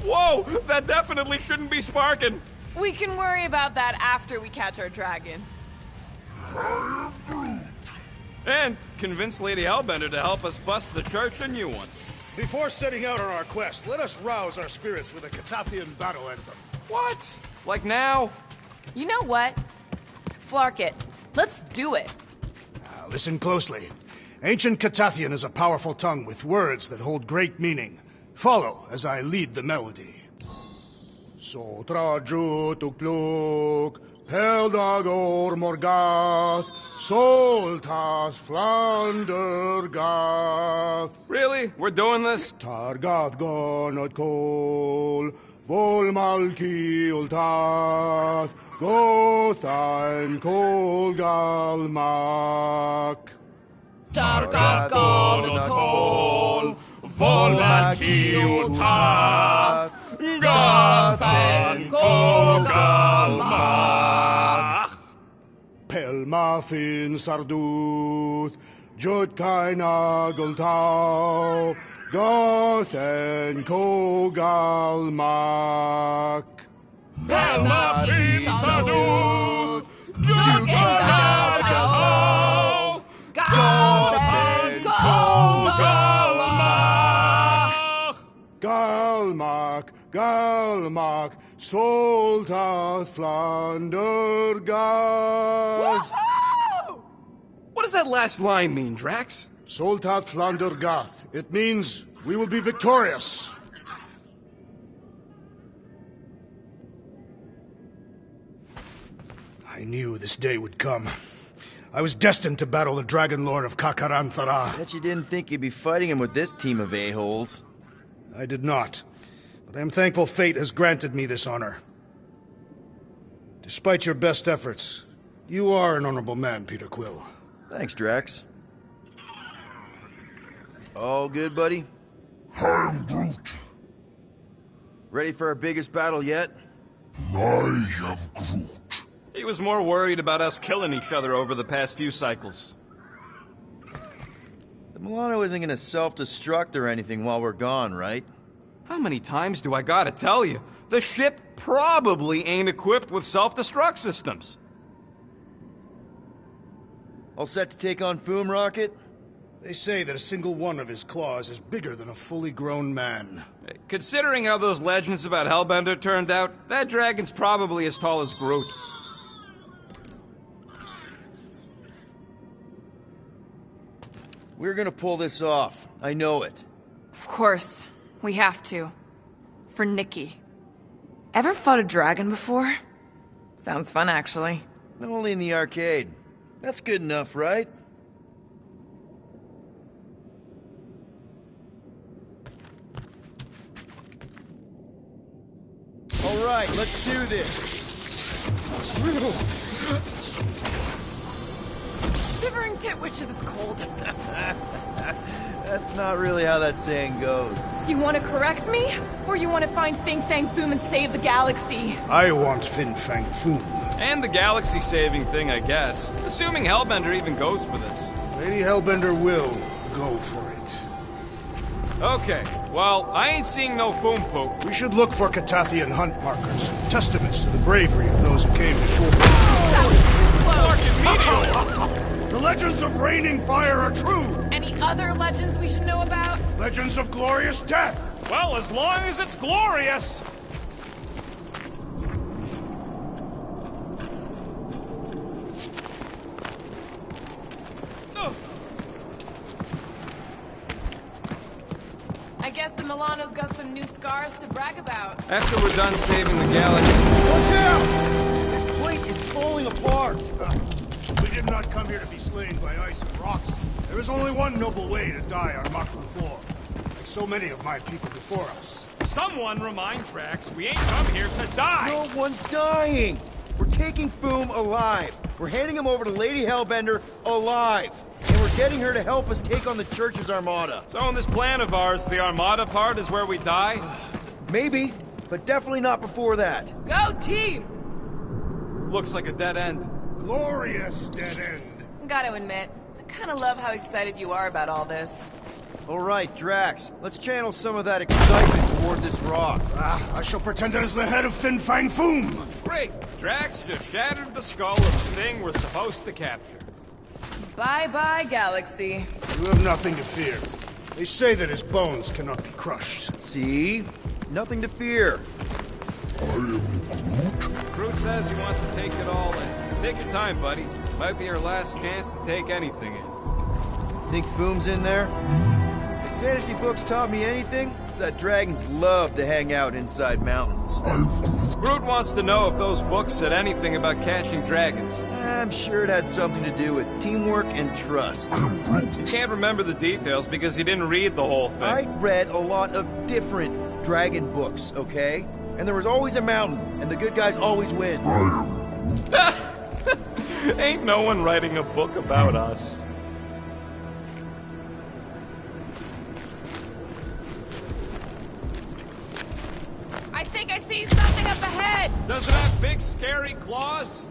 Whoa! That definitely shouldn't be sparking! We can worry about that after we catch our dragon. And convince Lady Hellbender to help us bust the church a new one. Before setting out on our quest, let us rouse our spirits with a Catathian battle anthem. What? Like now? You know what? Flark it. Let's do it. Now, listen closely. Ancient Catathian is a powerful tongue with words that hold great meaning. Follow as I lead the melody. Sotra jutukluk, Heldagor Morgath, Soltath Flandergath. Really? We're doing this? Targath gonot kol, Volmalki ultath, Gothain kol galmak. Targath gonot kol, Volmalki ultath, Gothain kol galmak. Pelmafin sarduth, Jutkain agultau, Gothen kogalmak. Pelmafin sarduth, Jutkain agultau, Gothen kogalmak. Galmak, Galmak, Soltath Flandergath. What does that last line mean, Drax? Soltath Flandergath. It means we will be victorious. I knew this day would come. I was destined to battle the Dragon Lord of Kakaranthara. Bet you didn't think you'd be fighting him with this team of a-holes. I did not. But I am thankful fate has granted me this honor. Despite your best efforts, you are an honorable man, Peter Quill. Thanks, Drax. All good, buddy? I'm Groot. Ready for our biggest battle yet? I am Groot. He was more worried about us killing each other over the past few cycles. The Milano isn't gonna self-destruct or anything while we're gone, right? How many times do I gotta tell you? The ship probably ain't equipped with self-destruct systems. All set to take on Foom Rocket? They say that a single one of his claws is bigger than a fully grown man. Considering how those legends about Hellbender turned out, that dragon's probably as tall as Groot. We're gonna pull this off. I know it. Of course. We have to. For Nikki. Ever fought a dragon before? Sounds fun, actually. Only in the arcade. That's good enough, right? All right, let's do this. Shivering tit wishes it's cold. That's not really how that saying goes. You want to correct me? Or you want to find Fin Fang Foom and save the galaxy? I want Fin Fang Foom. And the galaxy-saving thing, I guess. Assuming Hellbender even goes for this. Lady Hellbender will go for it. Okay, well, I ain't seeing no Foom Poop. We should look for Catathian hunt markers, testaments to the bravery of those who came before. That was too close! The legends of raining fire are true! Any other legends we should know about? Legends of glorious death! Well, as long as it's glorious! I guess the Milano's got some new scars to brag about. After we're done saving the galaxy... Watch out! This place is falling apart! We did not come here to be slain by ice and rocks. There is only one noble way to die on Maklu 4, like so many of my people before us. Someone remind Drax we ain't come here to die! No one's dying! We're taking Foom alive. We're handing him over to Lady Hellbender alive. And we're getting her to help us take on the Church's Armada. So in this plan of ours, the Armada part is where we die? Maybe, but definitely not before that. Go team! Looks like a dead end. Glorious dead end. Gotta admit, I kinda love how excited you are about all this. All right, Drax, let's channel some of that excitement toward this rock. I shall pretend it is the head of Fin Fang Foom. Great! Drax just shattered the skull of the thing we're supposed to capture. Bye-bye, Galaxy. You have nothing to fear. They say that his bones cannot be crushed. See? Nothing to fear. I am Groot. Groot says he wants to take it all in. Take your time, buddy. Might be our last chance to take anything in. Think Foom's in there? If fantasy books taught me anything, it's that dragons love to hang out inside mountains. I'm Groot. Groot wants to know if those books said anything about catching dragons. I'm sure it had something to do with teamwork and trust. You can't remember the details because you didn't read the whole thing. I read a lot of different dragon books, okay? And there was always a mountain, and the good guys always win. I am Groot. Ain't no one writing a book about us. I think I see something up ahead! Does it have big, scary claws?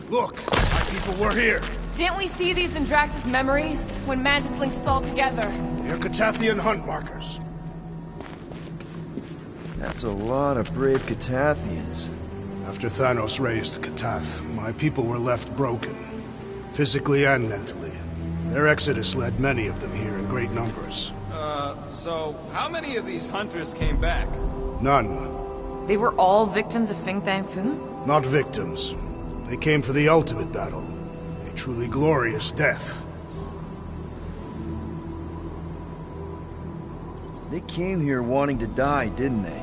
Look, my people were here. Didn't we see these in Drax's memories, when Mantis linked us all together? They are Catathian hunt markers. That's a lot of brave Catathians. After Thanos raised Katath, my people were left broken, physically and mentally. Their exodus led many of them here in great numbers. So how many of these hunters came back? None. They were all victims of Fin Fang Foom? Not victims. They came for the ultimate battle. A truly glorious death. They came here wanting to die, didn't they?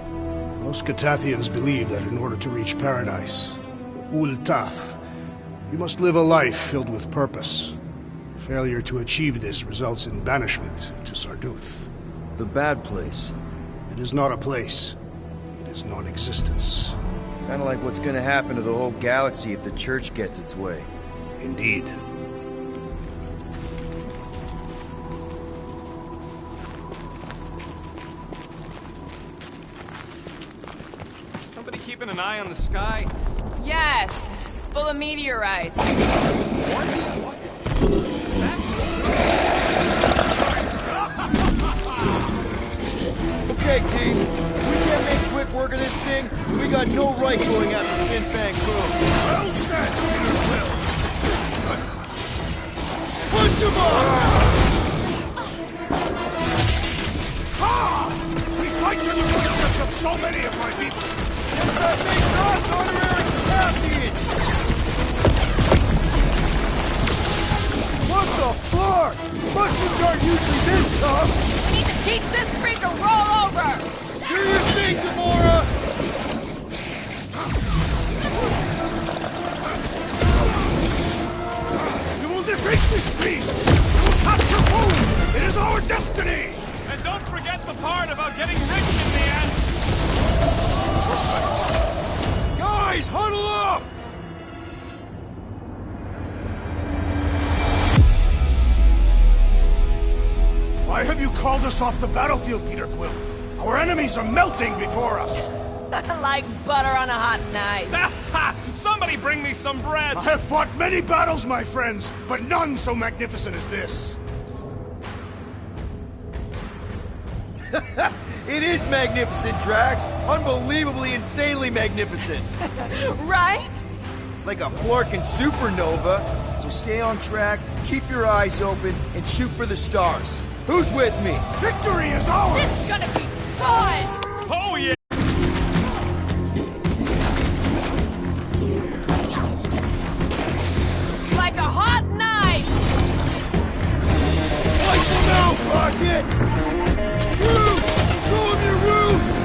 Most Catathians believe that in order to reach paradise, the Ul-Tath, you must live a life filled with purpose. Failure to achieve this results in banishment to Sarduth. The bad place. It is not a place. It is non-existence. Kinda like what's gonna happen to the whole galaxy if the Church gets its way. Indeed. Somebody keeping an eye on the sky? Yes, it's full of meteorites. Okay, team. If we can't make quick work of this thing, we got no right going after Fin Fang Foom. Well said, Peter Quill! Punch him We fight through the footsteps of so many of my people! Yes, that makes us honorary champions! What the fuck? Russians aren't usually this tough! We need to teach this freak a roll over! Do your thing, Gamora! We will defeat this beast! We will capture Foom! It is our destiny! And don't forget the part about getting rich in the end! Guys, huddle up! Why have you called us off the battlefield, Peter Quill? Our enemies are melting before us! Like butter on a hot knife. Somebody bring me some bread! I have fought many battles, my friends, but none so magnificent as this. It is magnificent, Drax. Unbelievably, insanely magnificent. Right? Like a flarkin' supernova. So stay on track, keep your eyes open, and shoot for the stars. Who's with me? Victory is ours! This is gonna be fun! Oh yeah! Like a hot knife! Light them out, Rocket! You! Show them your roots!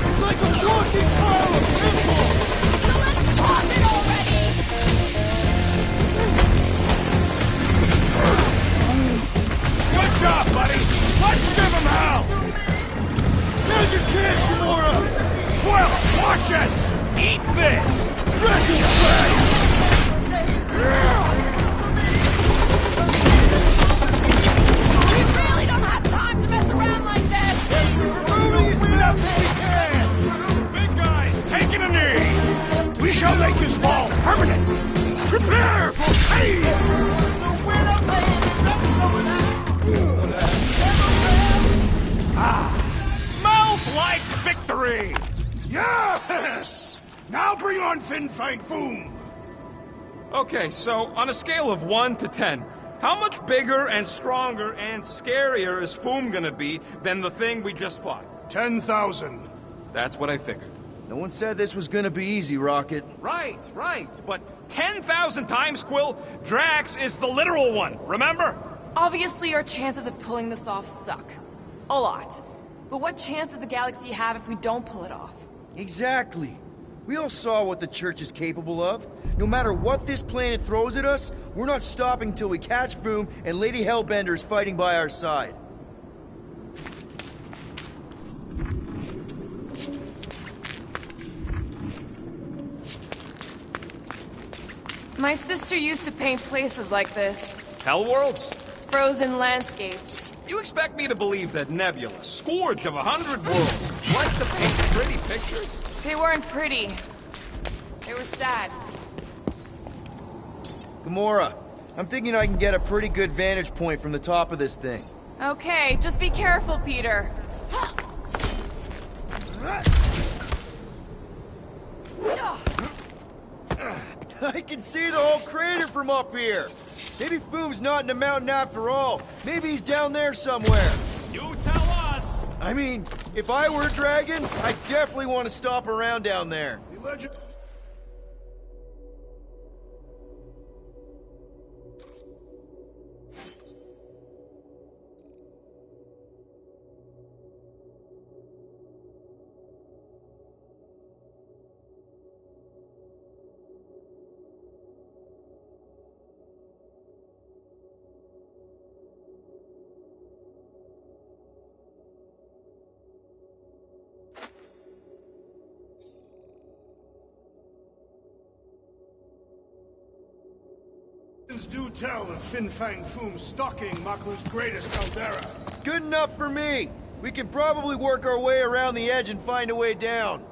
It's like a walking pile of pimples! So let's pop it already! Good job, buddy! Let's give him hell! Now's your chance, Gamora! Well, watch it! Eat this! Wrecking place! We really don't have time to mess around like this! Moving as fast as we can! Big guys, taking a knee! We shall make this fall permanent! Prepare for pain! looks like victory! Yes! Now bring on Fin Fang Foom! Okay, so on a scale of 1 to 10, how much bigger and stronger and scarier is Foom gonna be than the thing we just fought? 10,000. That's what I figured. No one said this was gonna be easy, Rocket. Right, but 10,000 times, Quill, Drax is the literal one, remember? Obviously, our chances of pulling this off suck. A lot. But what chance does the galaxy have if we don't pull it off? Exactly. We all saw what the Church is capable of. No matter what this planet throws at us, we're not stopping till we catch Foom and Lady Hellbender is fighting by our side. My sister used to paint places like this. Hell worlds? Frozen landscapes. You expect me to believe that Nebula, scourge of 100 worlds, likes to paint pretty pictures? They weren't pretty. They were sad. Gamora, I'm thinking I can get a pretty good vantage point from the top of this thing. Okay, just be careful, Peter. I can see the whole crater from up here. Maybe Foom's not in the mountain after all. Maybe he's down there somewhere. You tell us! I mean, if I were a dragon, I'd definitely want to stop around down there. The legend... do tell of Fin Fang Foom stalking Maklu's greatest caldera. Good enough for me. We can probably work our way around the edge and find a way down.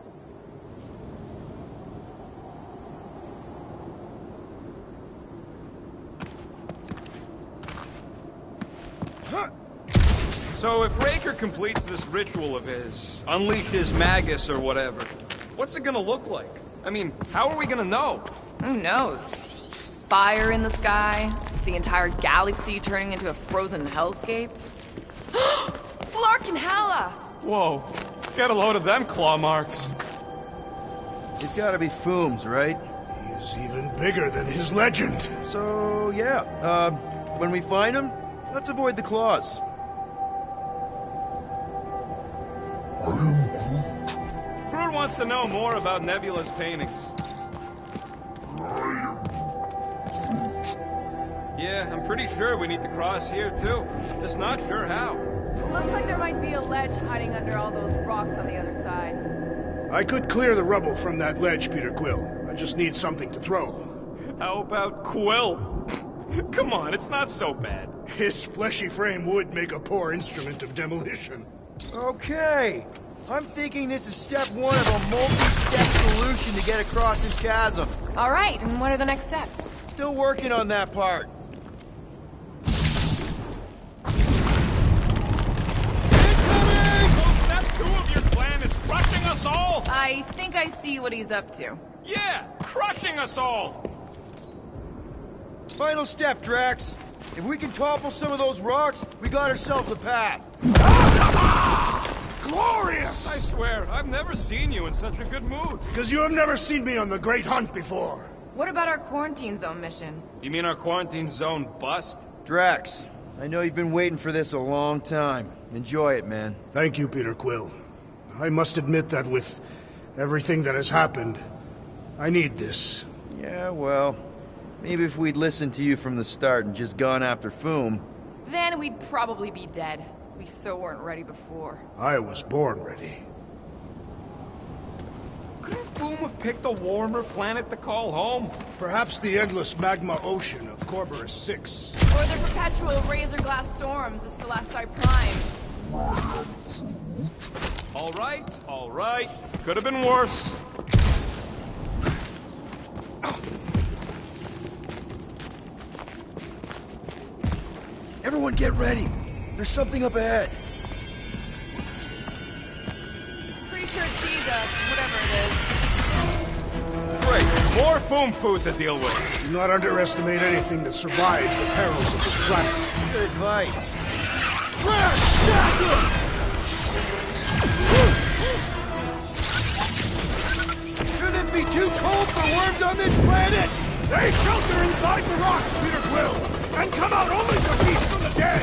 So if Raker completes this ritual of his, unleashes Magus or whatever, what's it gonna look like? I mean, how are we gonna know? Who knows? Fire in the sky, the entire galaxy turning into a frozen hellscape. Flark and Hala! Whoa, get a load of them claw marks. It's gotta be Foom's, right? He is even bigger than his legend. So, yeah. When we find him, let's avoid the claws. I am Groot. Groot wants to know more about Nebula's paintings. I am Groot. Yeah, I'm pretty sure we need to cross here too. Just not sure how. Looks like there might be a ledge hiding under all those rocks on the other side. I could clear the rubble from that ledge, Peter Quill. I just need something to throw. How about Quill? Come on, it's not so bad. His fleshy frame would make a poor instrument of demolition. Okay. I'm thinking this is step one of a multi-step solution to get across this chasm. All right, and what are the next steps? Still working on that part. So step 2 of your plan is crushing us all? I think I see what he's up to. Yeah, crushing us all! Final step, Drax. If we can topple some of those rocks, we got ourselves a path. Glorious! I swear, I've never seen you in such a good mood. Because you have never seen me on the Great Hunt before. What about our quarantine zone mission? You mean our quarantine zone bust? Drax, I know you've been waiting for this a long time. Enjoy it, man. Thank you, Peter Quill. I must admit that with everything that has happened, I need this. Yeah, well, maybe if we'd listened to you from the start and just gone after Foom... Then we'd probably be dead. We so weren't ready before. I was born ready. Couldn't Foom have picked a warmer planet to call home? Perhaps the endless magma ocean of Corberus 6. Or the perpetual razor glass storms of Celesti Prime. All right. Could have been worse. Everyone get ready. There's something up ahead. Pretty sure it sees us, whatever it is. Great. More Foom food to deal with. Do not underestimate anything that survives the perils of this planet. Good advice. Shouldn't it be too cold for worms on this planet? They shelter inside the rocks, Peter Quill, and come out only to feast from the dead.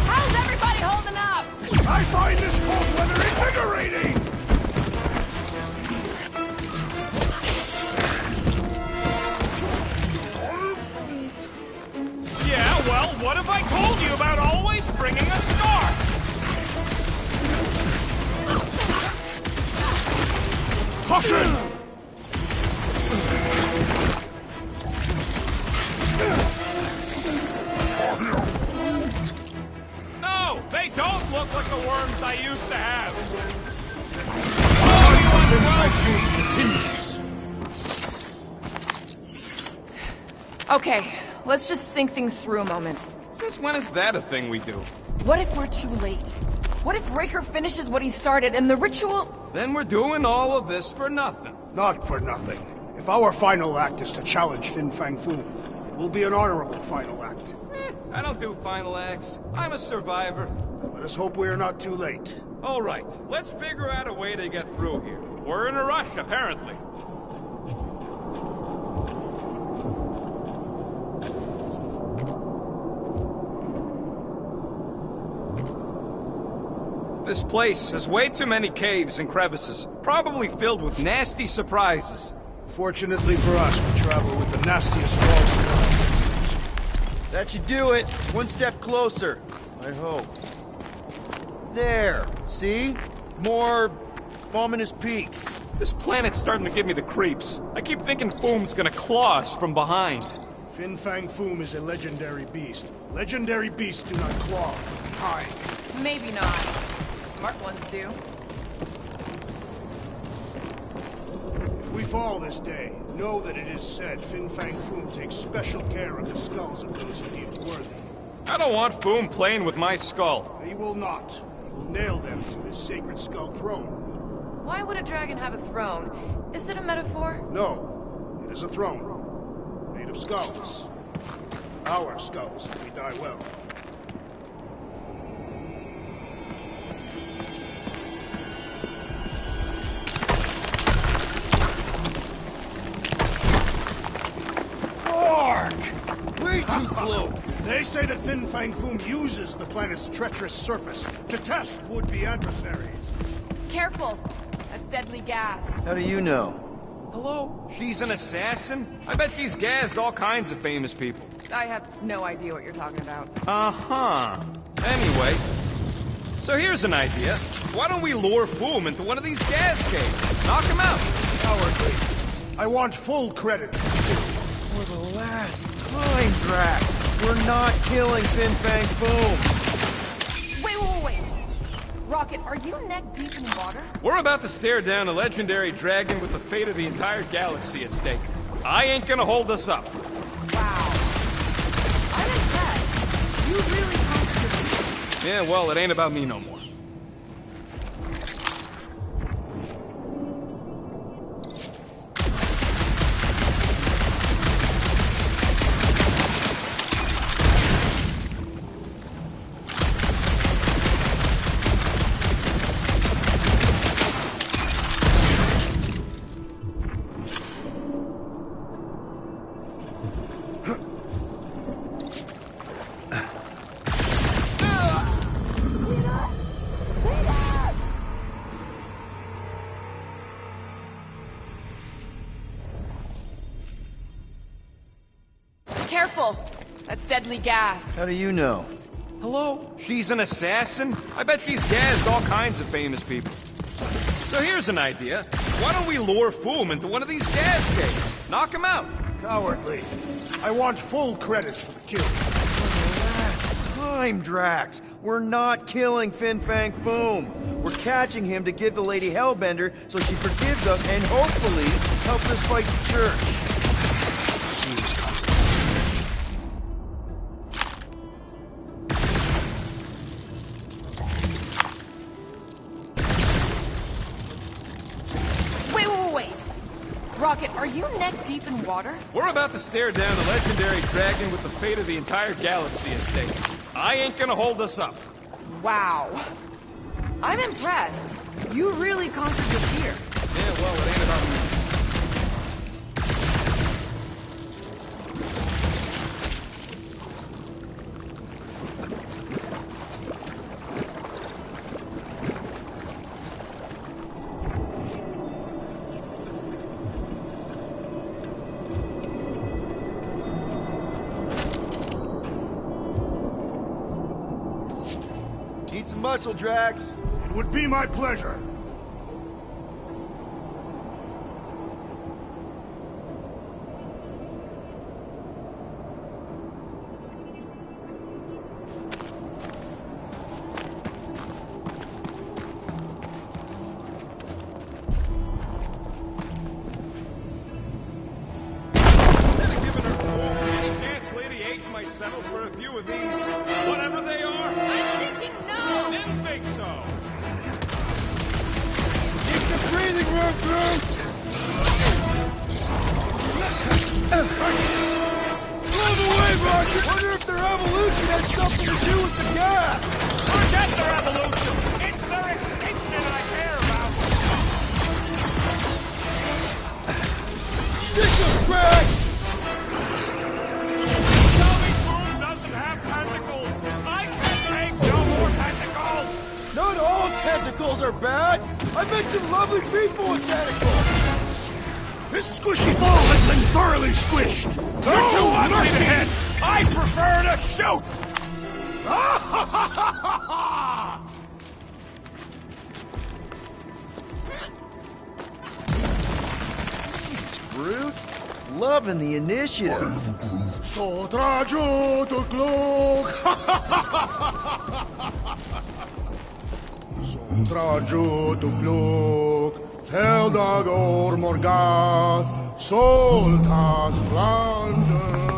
How's everybody holding up? I find this cold weather invigorating! Yeah, well, what have I told you about always bringing a scarf? Caution! No, they don't look like the worms I used to have. Continues. Okay, let's just think things through a moment. Since when is that a thing we do? What if we're too late? What if Raker finishes what he started and the ritual... Then we're doing all of this for nothing. Not for nothing. If our final act is to challenge Fin Fang Foom, it will be an honorable final act. I don't do final acts. I'm a survivor. Let us hope we are not too late. All right, let's figure out a way to get through here. We're in a rush, apparently. This place has way too many caves and crevices, probably filled with nasty surprises. Fortunately for us, we travel with the nastiest walls in the That should do it. One step closer. I hope. There. See? More ominous peaks. This planet's starting to give me the creeps. I keep thinking Foom's gonna claw us from behind. Fin Fang Foom is a legendary beast. Legendary beasts do not claw from behind. Maybe not. Smart ones do. If we fall this day, know that it is said Fin Fang Foom takes special care of the skulls of those he deems worthy. I don't want Foom playing with my skull. He will not. He will nail them to his sacred skull throne. Why would a dragon have a throne? Is it a metaphor? No, it is a throne, made of skulls. Our skulls if we die well. Way too close. They say that Fin Fang Foom uses the planet's treacherous surface to test would-be adversaries. Careful! That's deadly gas. How do you know? Hello? She's an assassin? I bet she's gassed all kinds of famous people. I have no idea what you're talking about. Uh-huh. Anyway, so here's an idea. Why don't we lure Foom into one of these gas caves? Knock him out. Cowardly. I want full credit. For the last time, Drax, we're not killing Fin Fang Foom. Wait. Rocket, are you neck deep in water? We're about to stare down a legendary dragon with the fate of the entire galaxy at stake. I ain't gonna hold us up. Wow. I'm impressed. You really conquered it. Yeah, well, it ain't about me no more. Careful! That's deadly gas. How do you know? Hello? She's an assassin? I bet she's gassed all kinds of famous people. So here's an idea. Why don't we lure Foom into one of these gas caves? Knock him out. Cowardly. I want full credit for the kill. For the last time, Drax, we're not killing Fin Fang Foom. We're catching him to give the Lady Hellbender so she forgives us and hopefully helps us fight the Church. Seems complicated. Are you neck deep in water? We're about to stare down a legendary dragon with the fate of the entire galaxy at stake. I ain't gonna hold us up. Wow. I'm impressed. You really conquered your fear. Yeah, well, it ain't about me. Need some muscle, Drax. It would be my pleasure. Instead of giving her any chance, Lady H might settle for a few of these, whatever they are. I'm thinking no! Didn't think so. Need some breathing room, Groot! Blow the way, Roger! Wonder if their evolution has something to do with the gas! Forget their evolution! It's their extinction I care about! Sick of Drax! Tell me Groot doesn't have tentacles! I can make no more tentacles! Not all tentacles are bad! I met some lovely people with tentacles! This squishy ball has been thoroughly squished. They're too ugly to hit! I prefer to shoot! Groot? Loving the initiative. So trajo to cloak. So trajo to cloak. Heldag or Morgath. Soltath Flandernath.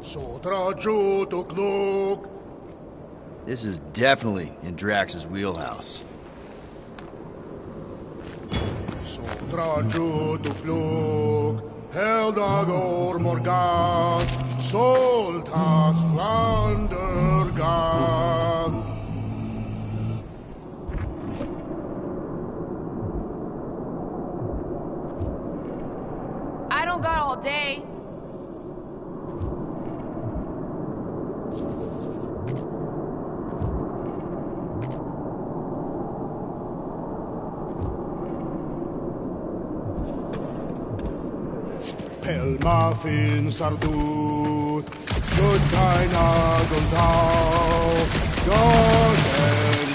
So trajo to cloak. This is definitely in Drax's wheelhouse. So trajo to cloak. Heldag or Morgath. Soltath Flandergath. I don't got all day. Pelmafin sardut, Judkaina Gontau, Goden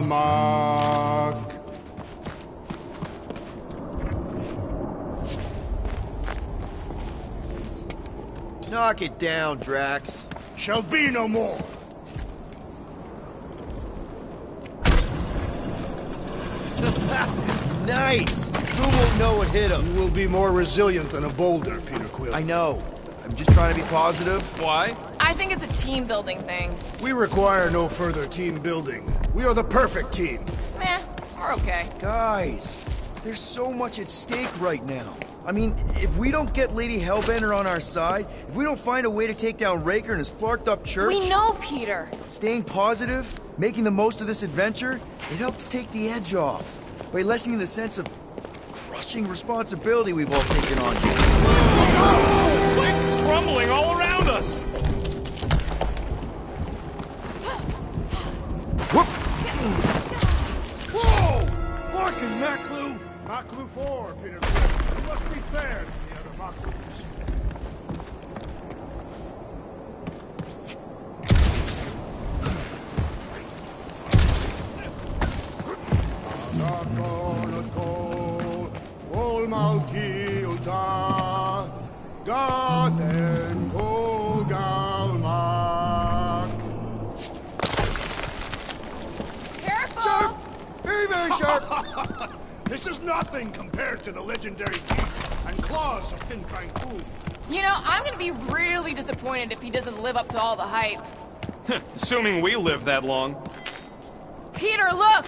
Kogalmak. Knock it down, Drax. Shall be no more. Nice! Who won't know what hit him? You will be more resilient than a boulder, Peter Quill. I know. I'm just trying to be positive. Why? I think it's a team building thing. We require no further team building. We are the perfect team. Meh, we're okay. Guys, there's so much at stake right now. I mean, if we don't get Lady Hellbender on our side, if we don't find a way to take down Raker and his flarked up church... We know, Peter. Staying positive, making the most of this adventure, it helps take the edge off. By lessening the sense of crushing responsibility we've all taken on here. This place is crumbling all around us! Whoa! Fucking Maklu! Maklu 4, Peter Quill. You must be fair to the other Maklus. Gaten Kogalmak. Careful! Sharp! Very, very sharp! This is nothing compared to the legendary teeth and claws of Fin Fang Foom. You know, I'm gonna be really disappointed if he doesn't live up to all the hype. Assuming we live that long. Peter, look!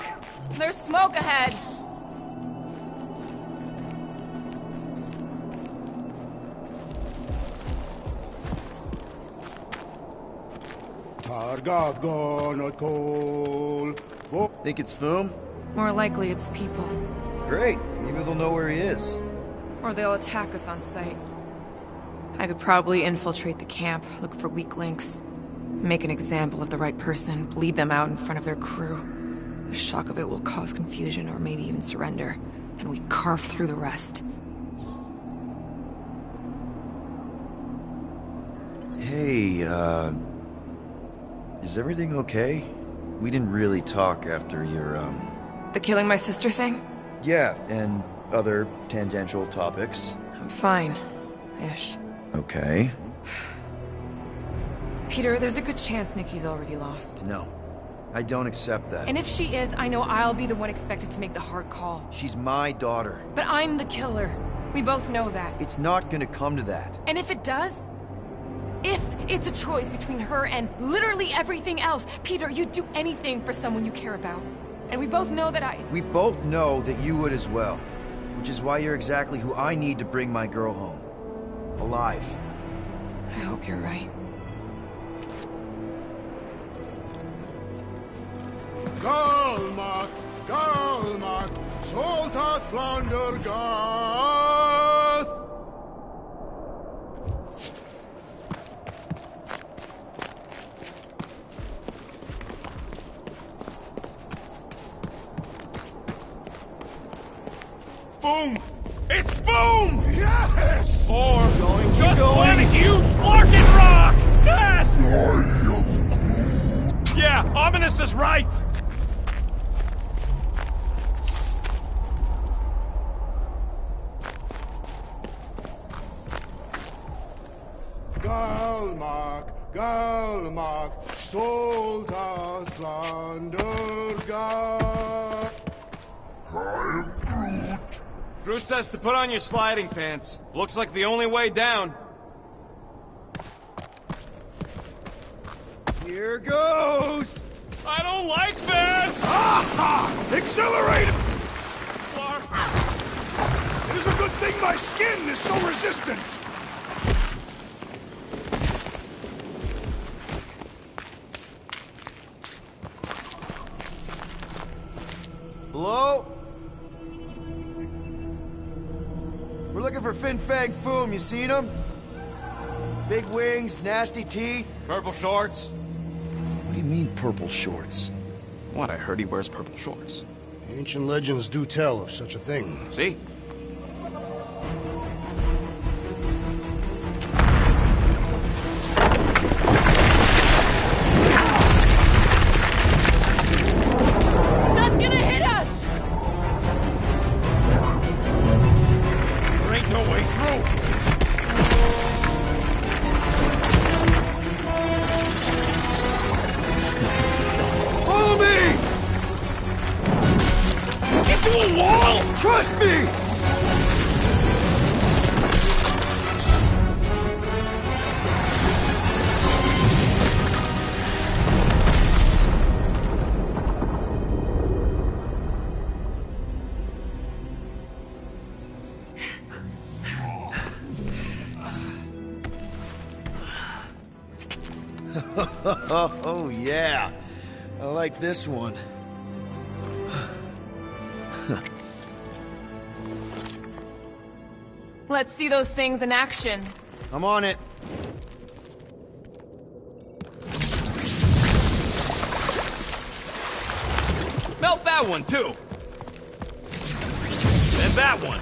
There's smoke ahead. Targath gonot kol. Think it's Foom? More likely it's people. Great. Maybe they'll know where he is. Or they'll attack us on sight. I could probably infiltrate the camp, look for weak links, make an example of the right person, bleed them out in front of their crew. The shock of it will cause confusion or maybe even surrender, and we carve through the rest. Hey, is everything okay? We didn't really talk after your, The killing my sister thing? Yeah, and other tangential topics. I'm fine. Ish. Okay. Peter, there's a good chance Nikki's already lost. No, I don't accept that. And if she is, I know I'll be the one expected to make the hard call. She's my daughter. But I'm the killer. We both know that. It's not gonna come to that. And if it does? If it's a choice between her and literally everything else, Peter, you'd do anything for someone you care about. And we both know that We both know that you would as well. Which is why you're exactly who I need to bring my girl home. Alive. I hope you're right. Galmak, Galmak, Soltat Flander Gath. Boom! It's Boom! Yes! Or just one huge flarkin' rock! Yes! Yeah, Ominous is right! Galmak, Galmak, Soltat Flander Gath. Groot says to put on your sliding pants. Looks like the only way down. Here goes! I don't like this! Aha! Accelerate! Flar- It is a good thing my skin is so resistant. Hello? We're looking for Fin Fang Foom, you seen him? Big wings, nasty teeth. Purple shorts. What do you mean, purple shorts? What, I heard he wears purple shorts. Ancient legends do tell of such a thing. See? That's gonna hit us! There ain't no way through! Follow me! Into a wall! Trust me! Oh, yeah. I like this one. Let's see those things in action. I'm on it. Melt that one, too! And that one!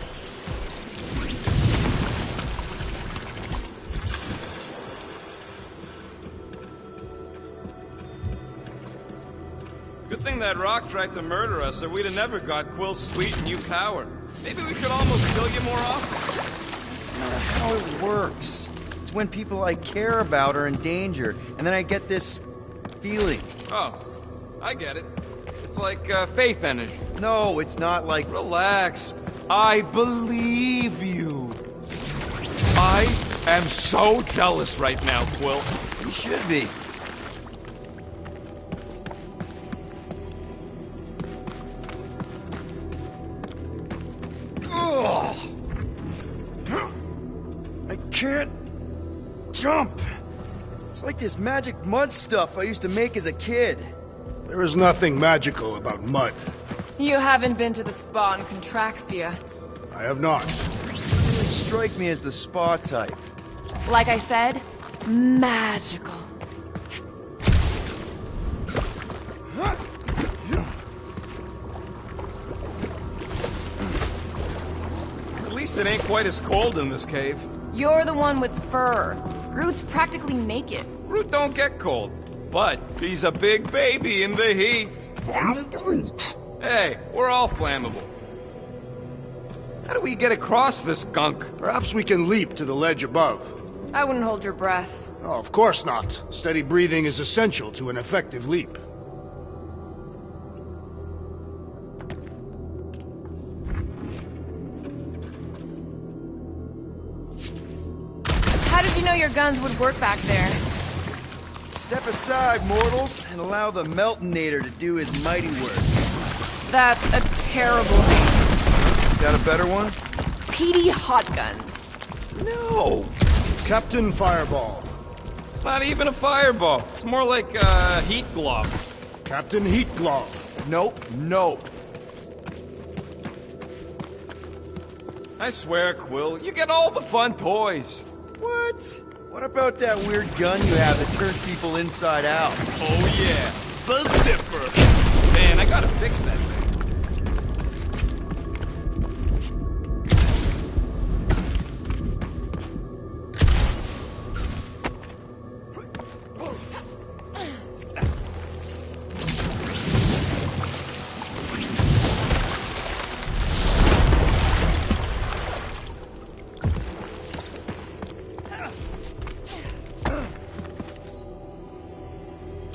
Good thing that rock tried to murder us, or we'd have never got Quill's sweet and you coward. Maybe we should almost kill you more often. That's not how it works. It's when people I care about are in danger, and then I get this feeling. Oh, I get it. It's like faith energy. No, it's not like... Relax. I believe you. I am so jealous right now, Quill. You should be. Ugh. I can't jump. It's like this magic mud stuff I used to make as a kid. There is nothing magical about mud. You haven't been to the spa in Contraxia. I have not. You strike me as the spa type. Like I said, magical. At least it ain't quite as cold in this cave. You're the one with fur. Groot's practically naked. Groot don't get cold, but he's a big baby in the heat. I am Groot. Hey, we're all flammable. How do we get across this gunk? Perhaps we can leap to the ledge above. I wouldn't hold your breath. Oh, of course not. Steady breathing is essential to an effective leap. How did you know your guns would work back there? Step aside, mortals, and allow the Meltonator to do his mighty work. That's a terrible name. Got a better one? PD Hot Guns. No, Captain Fireball. it's not even a fireball. It's more like a heat glove. Captain Heat Glove. Nope, no. I swear, Quill, you get all the fun toys. What? What about that weird gun you have that turns people inside out? Oh yeah, the zipper. Man, I gotta fix that thing.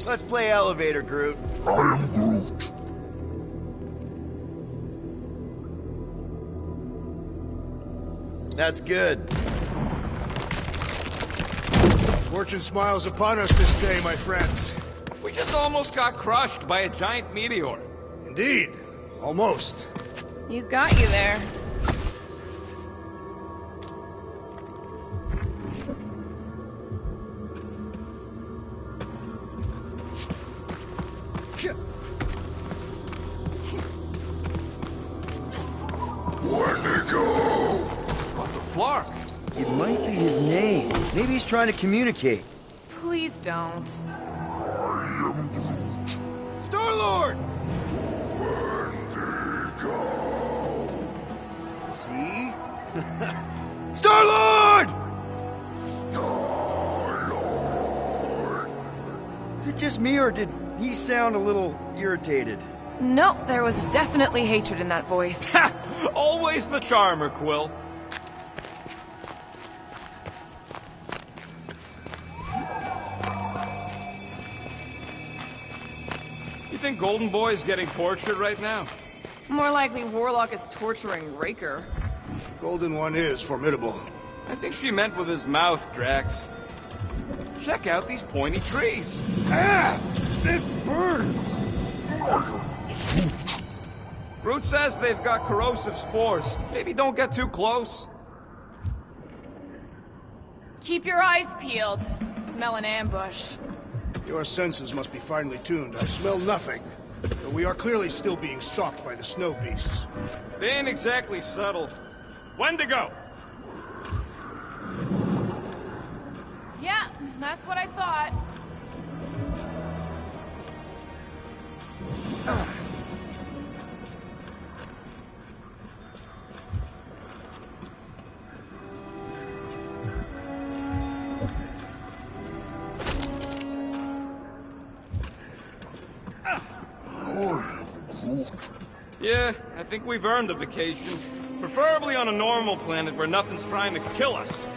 Let's play elevator, Groot. I am Groot. That's good. Fortune smiles upon us this day, my friends. We just almost got crushed by a giant meteor. Indeed. Almost. He's got you there. Wendigo. What the flark? It might be his name. Maybe he's trying to communicate. Please don't. I am Groot. Star-Lord! See? Star-Lord! Is it just me, or did he sound a little irritated? No, there was definitely hatred in that voice. Ha! Always the charmer, Quill. You think Golden Boy is getting tortured right now? More likely Warlock is torturing Raker. Golden One is formidable. I think she meant with his mouth, Drax. Check out these pointy trees. Ah! It burns! Groot says they've got corrosive spores. Maybe don't get too close. Keep your eyes peeled. Smell an ambush. Your senses must be finely tuned. I smell nothing. But we are clearly still being stalked by the snow beasts. They ain't exactly subtle. Wendigo! Yeah, that's what I thought. Yeah, I think we've earned a vacation. Preferably on a normal planet where nothing's trying to kill us.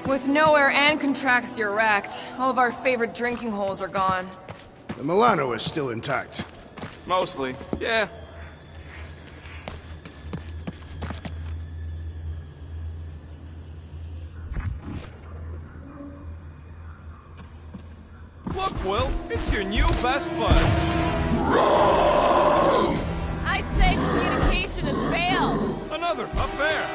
With nowhere and Contraxia wrecked, all of our favorite drinking holes are gone. The Milano is still intact. Mostly, yeah. Look, Will, it's your new best bud. I'd say communication has failed. Another, up there.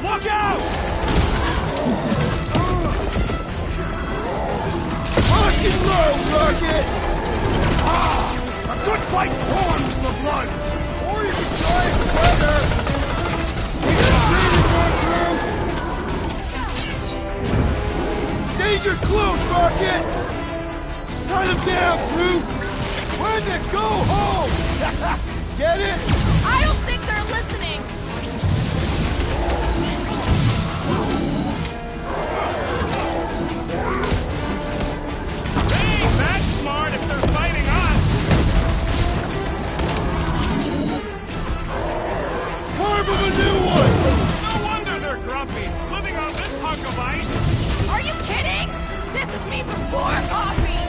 Look out! Rock and roll, Rocket! A good fight warms the blood! Or you can try a sweater! Danger close, Rocket! Tie them down, Groot! When to go home! Get it? I don't think they're listening. They ain't that smart if they're fighting us. Carve them a new one! No wonder they're grumpy, living on this hunk of ice. Are you kidding? This is me before coffee.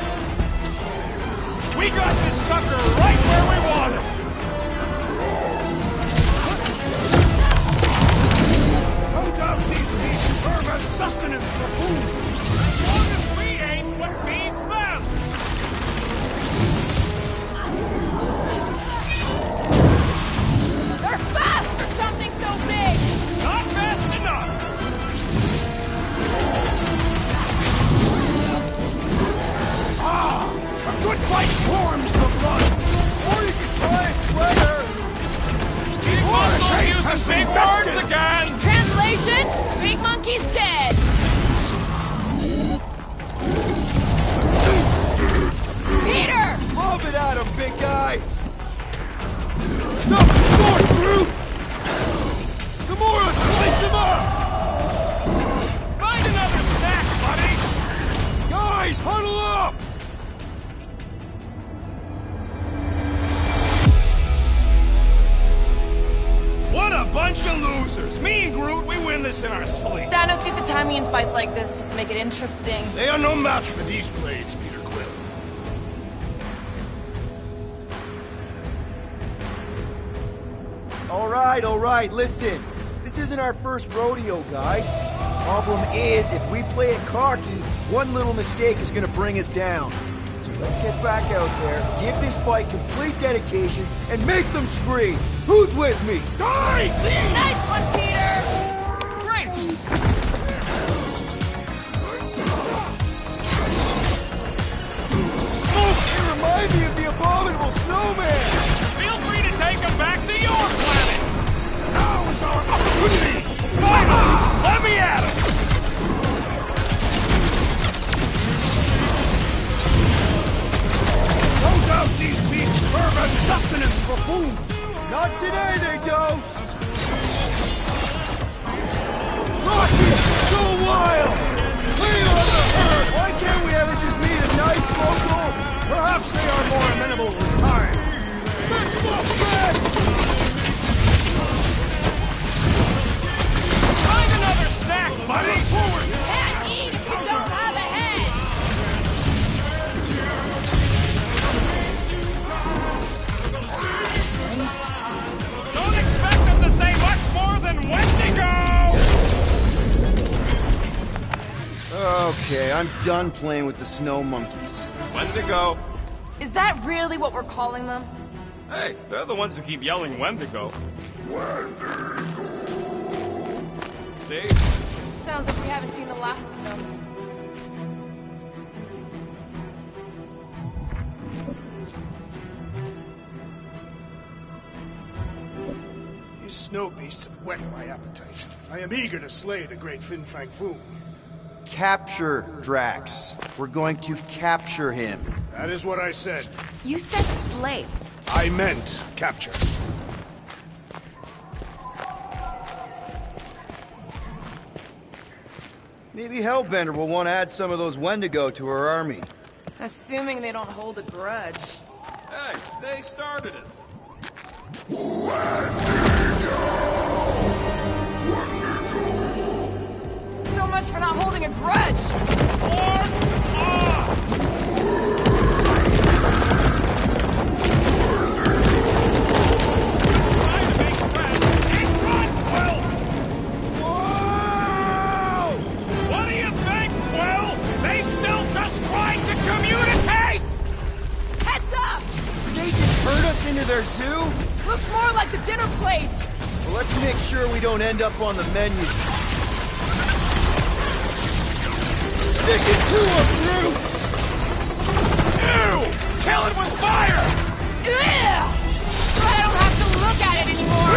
We got this sucker right where we want him. No doubt these beasts serve as sustenance for food! As long as we ain't what feeds them. They're fast for something so big. Not fast enough. A good fight warms the blood! Or you can try a sweater! Big Shape muscles has using been big words bested. again. Translation: Big Monkey's dead. Peter! Love it at him, big guy! Stop the sword, Groot! Gamora, slice him up! Find another snack, buddy. Guys, huddle up! What a bunch of losers. Me and Groot, we win this in our sleep. Thanos used to time me in fights like this just to make it interesting. They are no match for these blades, Peter Quill. All right, listen. This isn't our first rodeo, guys. Problem is, if we play it cocky, one little mistake is gonna bring us down. So let's get back out there, give this fight complete dedication, and make them scream. Who's with me? Die, thieves! Nice one, Peter! Great! Smoke! You remind me of the abominable snowman! Feel free to take him back to your planet. Now is our opportunity! Finally, let me at him. No doubt these beasts serve as sustenance for food! Not today, they don't! Rocket! Go wild! Clean on the herd! Why can't we ever just meet a nice local? Perhaps they are more amenable with time. Smash them off, Rex! Find another snack, buddy. Forward. Can't eat if you don't have a head. Don't expect them to say much more than Wendigo. Okay, I'm done playing with the snow monkeys. When to go. Is that really what we're calling them? Hey, they're the ones who keep yelling when to go. See? Sounds like we haven't seen the last of them. These snow beasts have whet my appetite. I am eager to slay the great Fin Fang Foom. Capture Drax. We're going to capture him. That is what I said. You said slay. I meant capture. Maybe Hellbender will want to add some of those Wendigo to her army. Assuming they don't hold a grudge. Hey, they started it. So much for not holding a grudge! Or off. into their zoo? Looks more like the dinner plate. Well, let's make sure we don't end up on the menu. Stick it to a brute! Ew! Kill it with fire! Ugh! But I don't have to look at it anymore.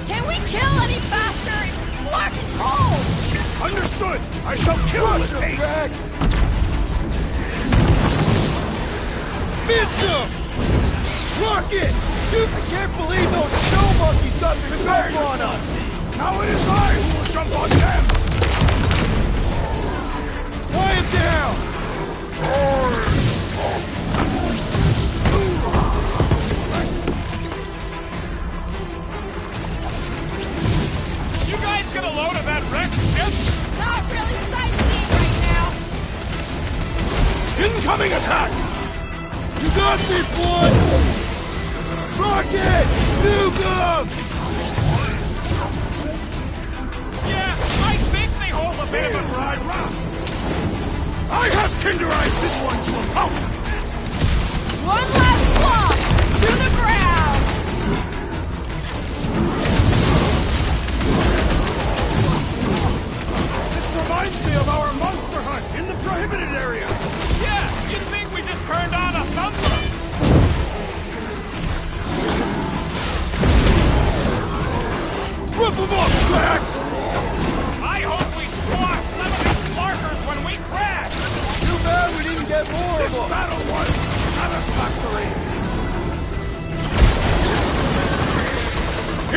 Can we kill any faster? It's black and cold. Understood! I shall kill this Your haste! tracks! Mitchum! Rocket! Dude, I can't believe those snow monkeys got the jump on us! Now it is I who will jump on them! Quiet down! You guys get a load of that wrecked ship? Not really sightseeing right now. Incoming attack! You got this one! Rocket! Nukem! Yeah, I think they hold a bit of a grudge. I have tenderized this one to a pulp! One last block to the ground. This reminds me of our monster hunt in the prohibited area! Yeah, you'd think we just turned on a thunder. Rip them off, Drax! I hope we squash some of these markers when we crash. Too bad we didn't get more This of them! battle was satisfactory!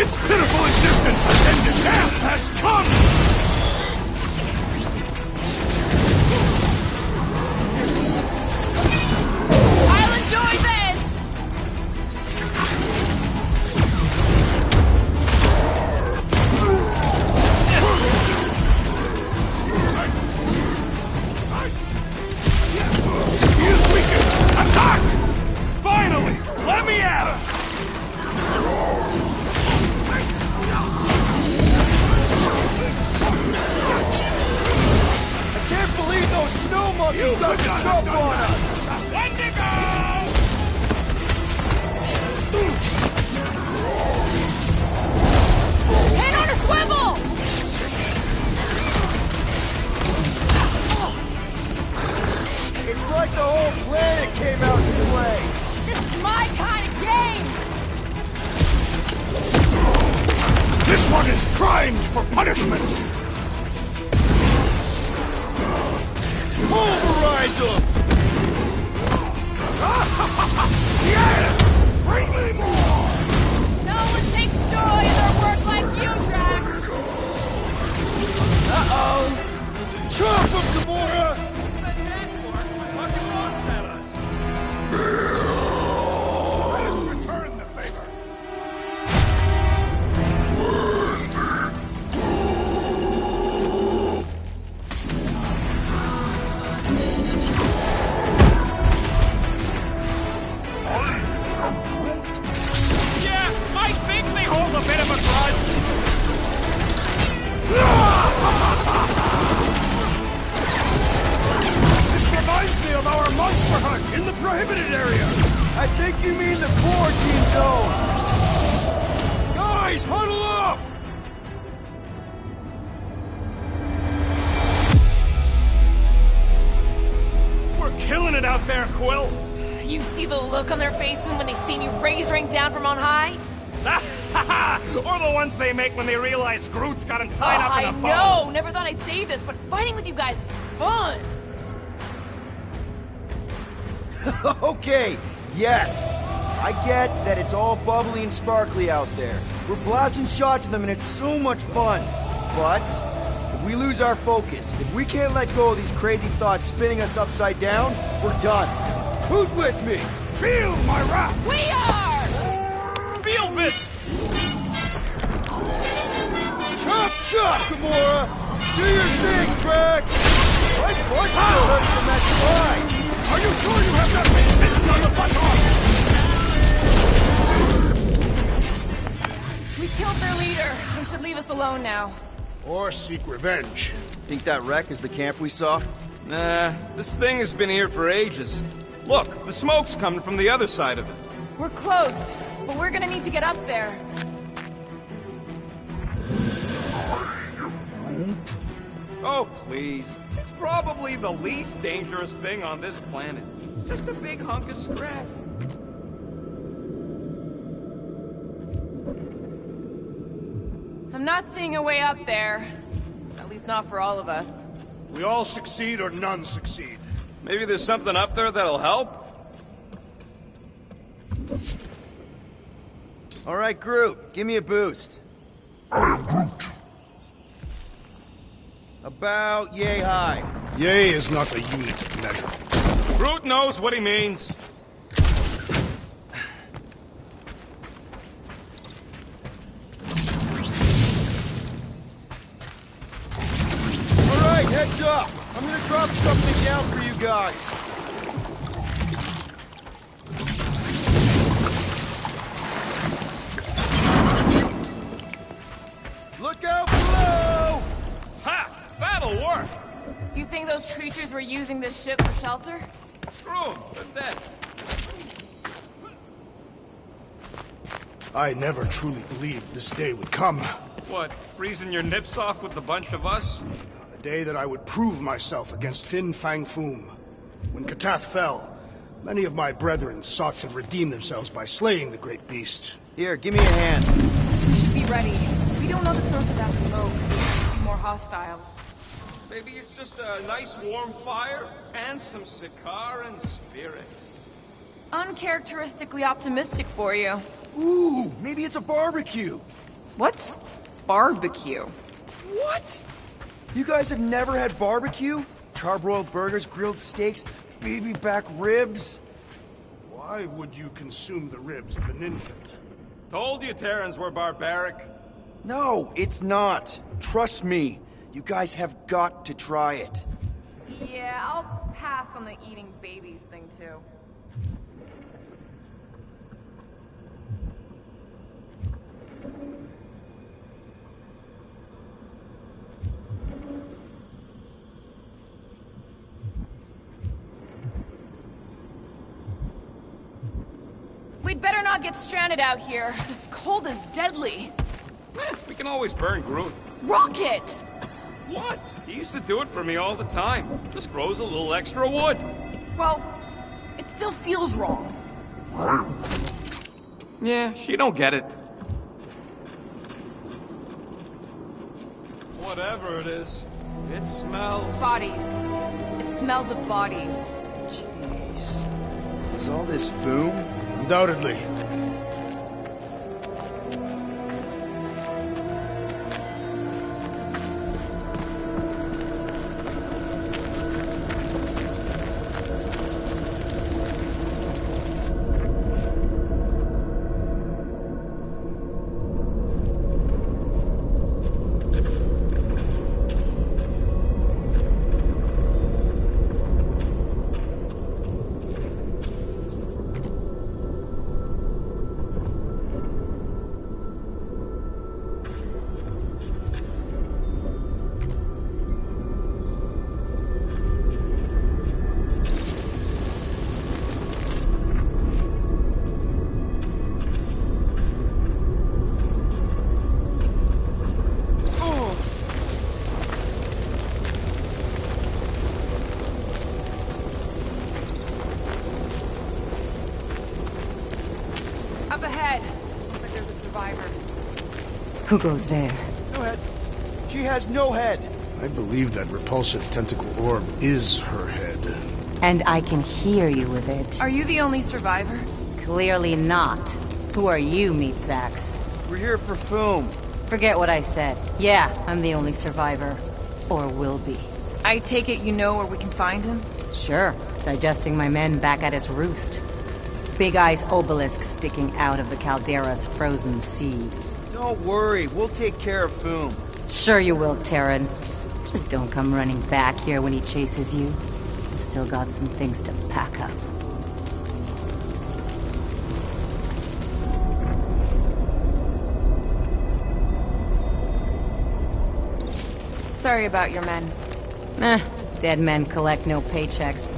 Its pitiful existence has ended! Death has come! I'll enjoy this. He is weakened! Attack! Finally, let me at him. I can't believe those snow monkeys got the jump on us! Wendigo! Head on a swivel. It's like the whole planet came out to play! This is my kind of game. This one is primed for punishment! Pulverize them! Yes! Bring me more! No one takes joy in their work like you, Drax. Uh-oh! Chop them, Gamora! Let us return the favor! Yeah, I think they hold a bit of a grudge. This reminds me of our monster hunt in the prohibited area! I think you mean the quarantine zone! Guys, huddle up! We're killing it out there, Quill. You see the look on their faces when they see me rays rain down from on high? Or the ones they make when they realize Groot's got him tied up in a I bow. know. Never thought I'd say this, but fighting with you guys is fun. Okay, yes. I get that it's all bubbly and sparkly out there. We're blasting shots at them and it's so much fun. But if we lose our focus, if we can't let go of these crazy thoughts spinning us upside down, we're done. Who's with me? Feel my wrath! We are! Feel it! Chop chop, Gamora! Do your thing, Drax! My butt still hurts from that slide! Are you sure you have not been bitten on the buttock? We killed their leader. They should leave us alone now. Or seek revenge. Think that wreck is the camp we saw? Nah, this thing has been here for ages. Look, the smoke's coming from the other side of it. We're close, but we're gonna need to get up there. Oh, please. It's probably the least dangerous thing on this planet. It's just a big hunk of scrap. I'm not seeing a way up there. At least not for all of us. We all succeed or none succeed. Maybe there's something up there that'll help? All right, Groot, give me a boost. I am Groot. About yay high. Yay is not a unit of measurement. Groot knows what he means. All right, heads up. I'm gonna drop something down for you guys. Look out below! Ha! That'll work! You think those creatures were using this ship for shelter? Screw 'em, they're dead. I never truly believed this day would come. What, freezing your nips off with a bunch of us? The day that I would prove myself against Fin Fang Foom. When Katath fell, many of my brethren sought to redeem themselves by slaying the great beast. Here, give me a hand. We should be ready. We don't know the source of that smoke. There could be more hostiles. Maybe it's just a nice warm fire and some Sikaran spirits. Uncharacteristically optimistic for you. Ooh, maybe it's a barbecue. What's barbecue? What? You guys have never had barbecue? Charbroiled burgers, grilled steaks, baby back ribs? Why would you consume the ribs of an infant? Told you Terrans were barbaric. No, it's not. Trust me. You guys have got to try it. Yeah, I'll pass on the eating babies thing too. We'd better not get stranded out here. This cold is deadly. We can always burn Groot. Rocket! What? He used to do it for me all the time. Just grows a little extra wood. Well, it still feels wrong. Yeah, she don't get it. Whatever it is, it smells. Bodies. It smells of bodies. Jeez. Is all this foom? Undoubtedly. Up ahead. Looks like there's a survivor. Who goes there? No head. She has no head. I believe that repulsive tentacle orb is her head. And I can hear you with it. Are you the only survivor? Clearly not. Who are you, meat sacks? We're here for foom. Forget what I said. Yeah, I'm the only survivor. Or will be. I take it you know where we can find him? Sure. Digesting my men back at his roost. Big Eye's obelisk sticking out of the Caldera's frozen sea. Don't worry, we'll take care of foom. Sure you will, Terran. Just don't come running back here when he chases you. Still got some things to pack up. Sorry about your men. Dead men collect no paychecks.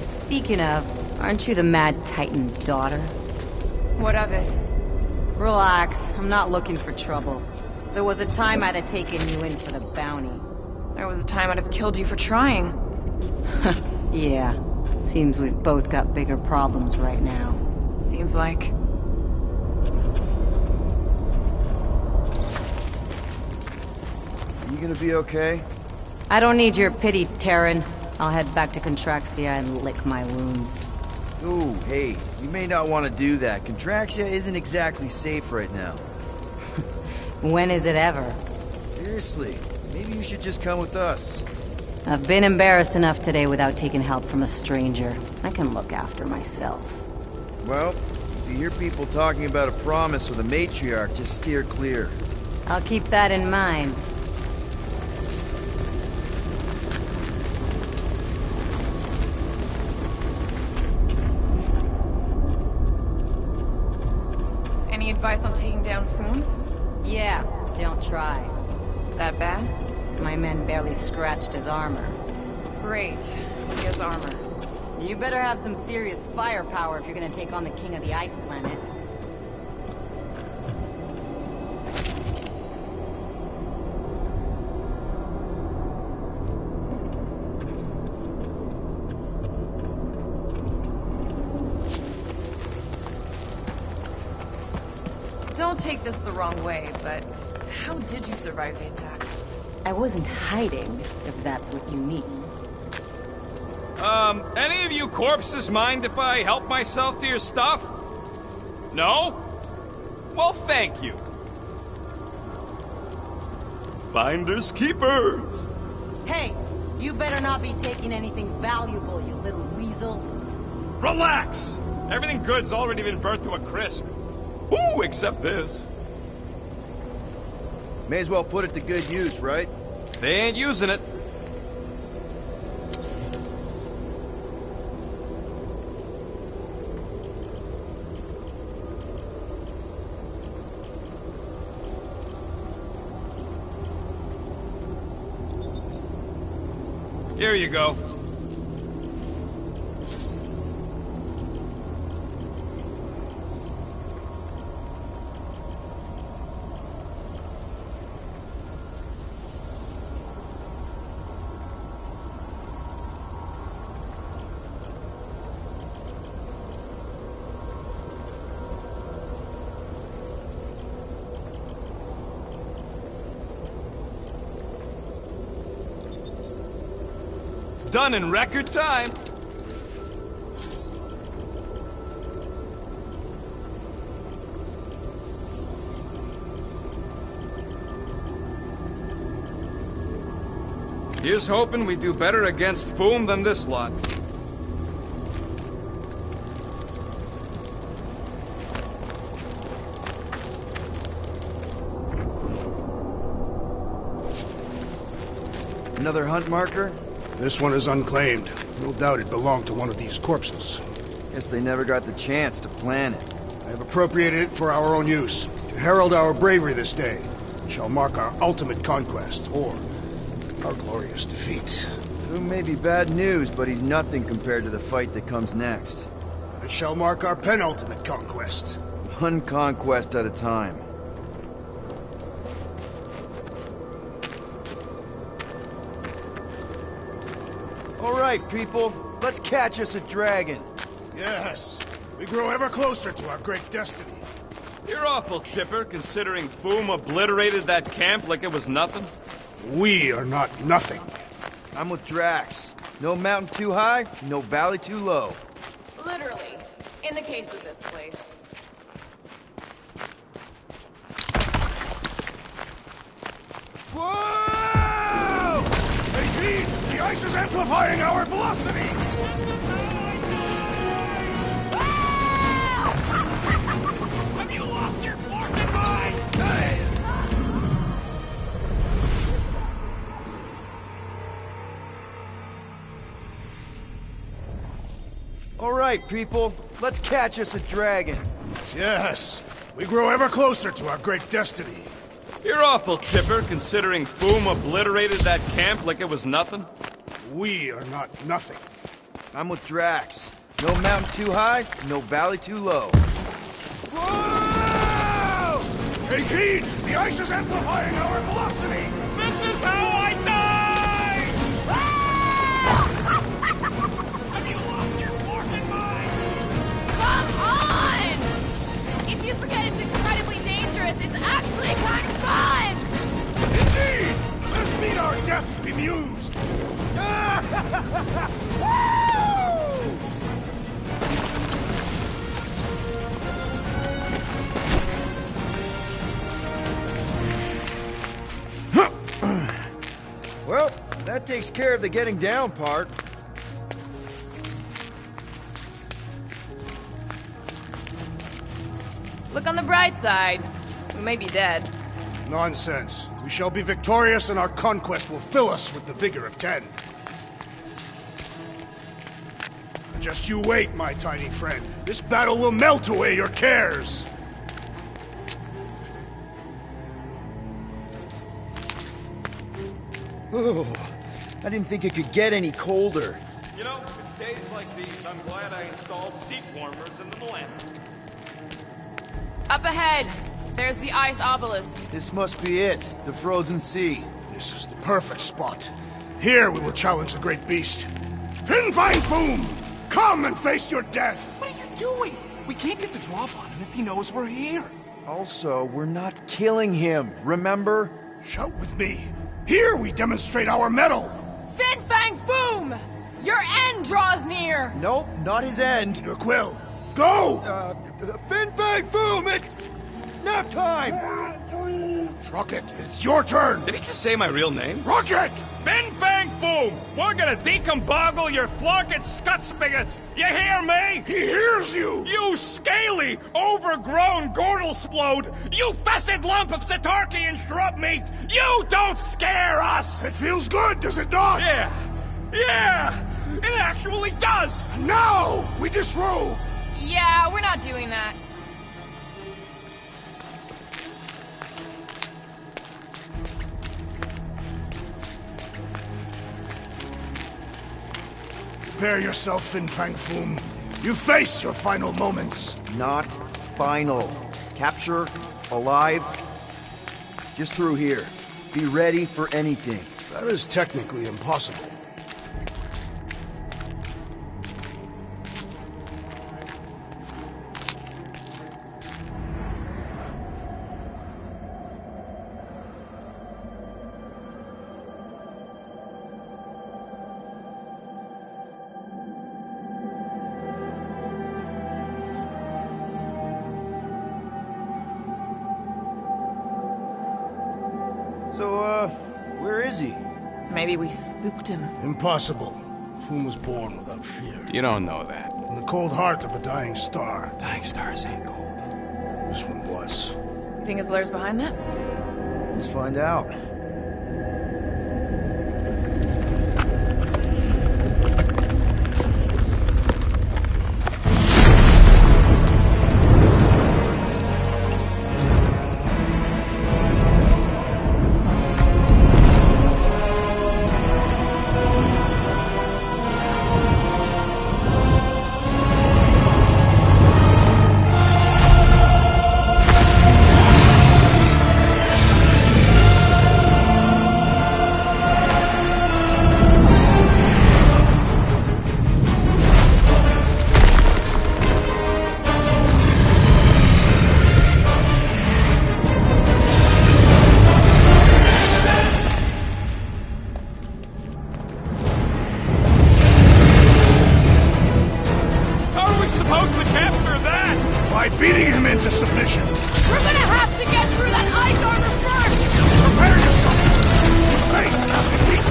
Speaking of, aren't you the Mad Titan's daughter? What of it? Relax, I'm not looking for trouble. There was a time I'd have taken you in for the bounty. There was a time I'd have killed you for trying. Yeah, seems we've both got bigger problems right now. Seems like. You gonna be okay? I don't need your pity, Terran. I'll head back to Contraxia and lick my wounds. Ooh, hey, you may not want to do that. Contraxia isn't exactly safe right now. When is it ever? Seriously, maybe you should just come with us. I've been embarrassed enough today without taking help from a stranger. I can look after myself. Well, if you hear people talking about a promise with a matriarch, just steer clear. I'll keep that in mind. Any advice on taking down Foom? Yeah, don't try. That bad? My men barely scratched his armor. Great. He has armor. You better have some serious firepower if you're gonna take on the king of the ice planet. Don't take this the wrong way, but how did you survive the attack? I wasn't hiding, if that's what you mean. Any of you corpses mind if I help myself to your stuff? No? Well, thank you. Finders keepers. Hey, you better not be taking anything valuable, you little weasel. Relax! Everything good's already been burnt to a crisp. Ooh, except this. May as well put it to good use, right? They ain't using it. Here you go. Done in record time. Here's hoping we do better against Foom than this lot. Another hunt marker? This one is unclaimed. No doubt it belonged to one of these corpses. Guess they never got the chance to plan it. I have appropriated it for our own use. To herald our bravery this day. It shall mark our ultimate conquest, or our glorious defeat. Foom may be bad news, but he's nothing compared to the fight that comes next. And it shall mark our penultimate conquest. One conquest at a time. All right, people. Let's catch us a dragon. Yes, we grow ever closer to our great destiny. You're awful chipper, considering Foom obliterated that camp like it was nothing. We are not nothing. I'm with Drax. No mountain too high, no valley too low. Literally. In the case of this place. Whoa! Indeed, the ice is amplifying our velocity! Have you lost your forcing mind? All right, people. Let's catch us a dragon. Yes, we grow ever closer to our great destiny. You're awful chipper, considering Foom obliterated that camp like it was nothing. We are not nothing. I'm with Drax. No mountain too high, no valley too low. Whoa! Take heed! The ice is amplifying our velocity! This is how I die! Have you lost your fucking mind? Come on! If you forget it's incredibly dangerous, it's actually kind of fun! Indeed! Let's meet our deaths bemused! Well, that takes care of the getting down part. Look on the bright side. We may be dead. Nonsense. We shall be victorious and our conquest will fill us with the vigor of 10. Just you wait, my tiny friend. This battle will melt away your cares. Oh, I didn't think it could get any colder. You know, it's days like these I'm glad I installed seat warmers in the Millennium. Up ahead, there's the ice obelisk. This must be it, the frozen sea. This is the perfect spot. Here we will challenge the great beast. Fin Fang Foom! Come and face your death! What are you doing? We can't get the drop on him if he knows we're here. Also, we're not killing him, remember? Shout with me. Here we demonstrate our mettle! Fin Fang Foom! Your end draws near! Nope, not his end. Your quill. Go! Fin Fang Foom, it's nap time! Rocket, it's your turn! Did he just say my real name? Rocket! Fin Fang Foom! We're gonna decomboggle your flunket scut spigots! You hear me? He hears you! You scaly, overgrown Gordelsplode! You fessed lump of Satarkian shrub meat! You don't scare us! It feels good, does it not? Yeah! It actually does! Now we disrobe! Yeah, we're not doing that. Prepare yourself, Fin Fang Foom. You face your final moments. Not final. Capture, alive, just through here. Be ready for anything. That is technically impossible. So, where is he? Maybe we spooked him. Impossible. Foom was born without fear. You don't know that. In the cold heart of a dying star. Dying stars ain't cold. This one was. You think his lair's behind that? Let's find out. Beating him into submission. We're gonna have to get through that ice armor first! Prepare yourself. Face Captain Heat.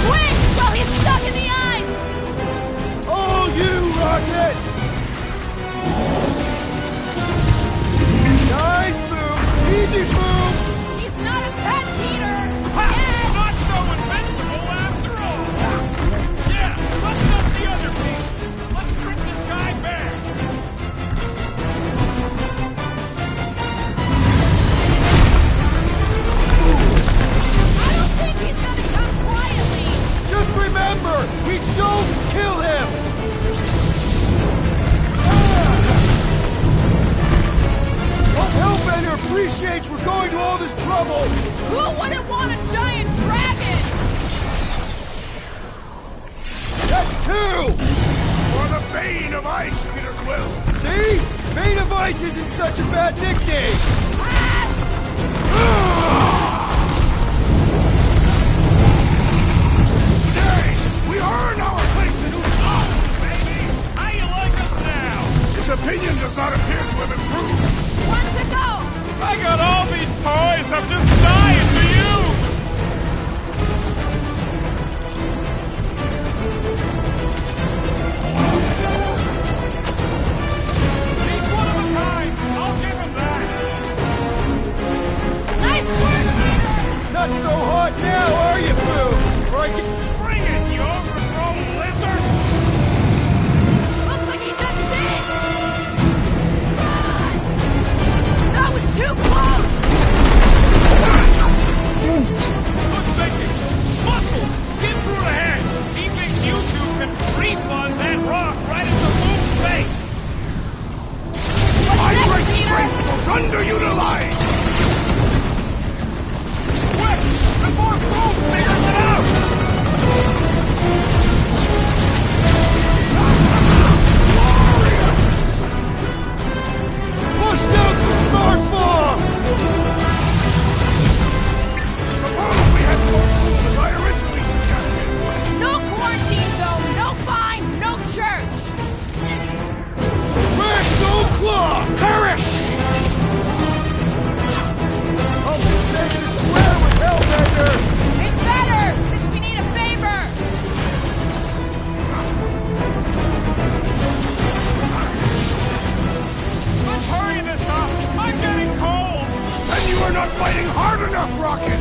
Quick, while he's stuck in the ice! Oh, you Rocket! Nice move! Easy move! He's not a pet, Peter! Not so invincible after all! Yeah, let's dump the other piece! Let's strip this guy bare! appreciates we're going to all this trouble! Who wouldn't want a giant dragon? That's two! For the Bane of Ice, Peter Quill! See? Bane of Ice isn't such a bad nickname! Today, we earn our place in Utah! Baby, how you like us now? His opinion does not appear to have improved. Where to go? I got all these toys I'm just dying to use! He's one of a kind. I'll give him that. Nice work, Peter! Not so hot now, are you, Boo? Or I can... Bring it, you overgrown lizard! Looks like he just did! Run! That was too close! Good thinking. Muscles! Get through the head! He thinks you two can refund that rock right into Boom's face! My great strength was underutilized! Quick! Before Boom figures it out! Pushed out the smart bombs! Suppose we had sword rule as I originally suggested. No quarantine zone, no fine, no church! Smash Soul Claw! Perish! Oh, this makes us swear with Hellbender! It's better, since we need a favor! Let's hurry this up! I'm getting cold! Then you are not fighting hard enough, Rocket!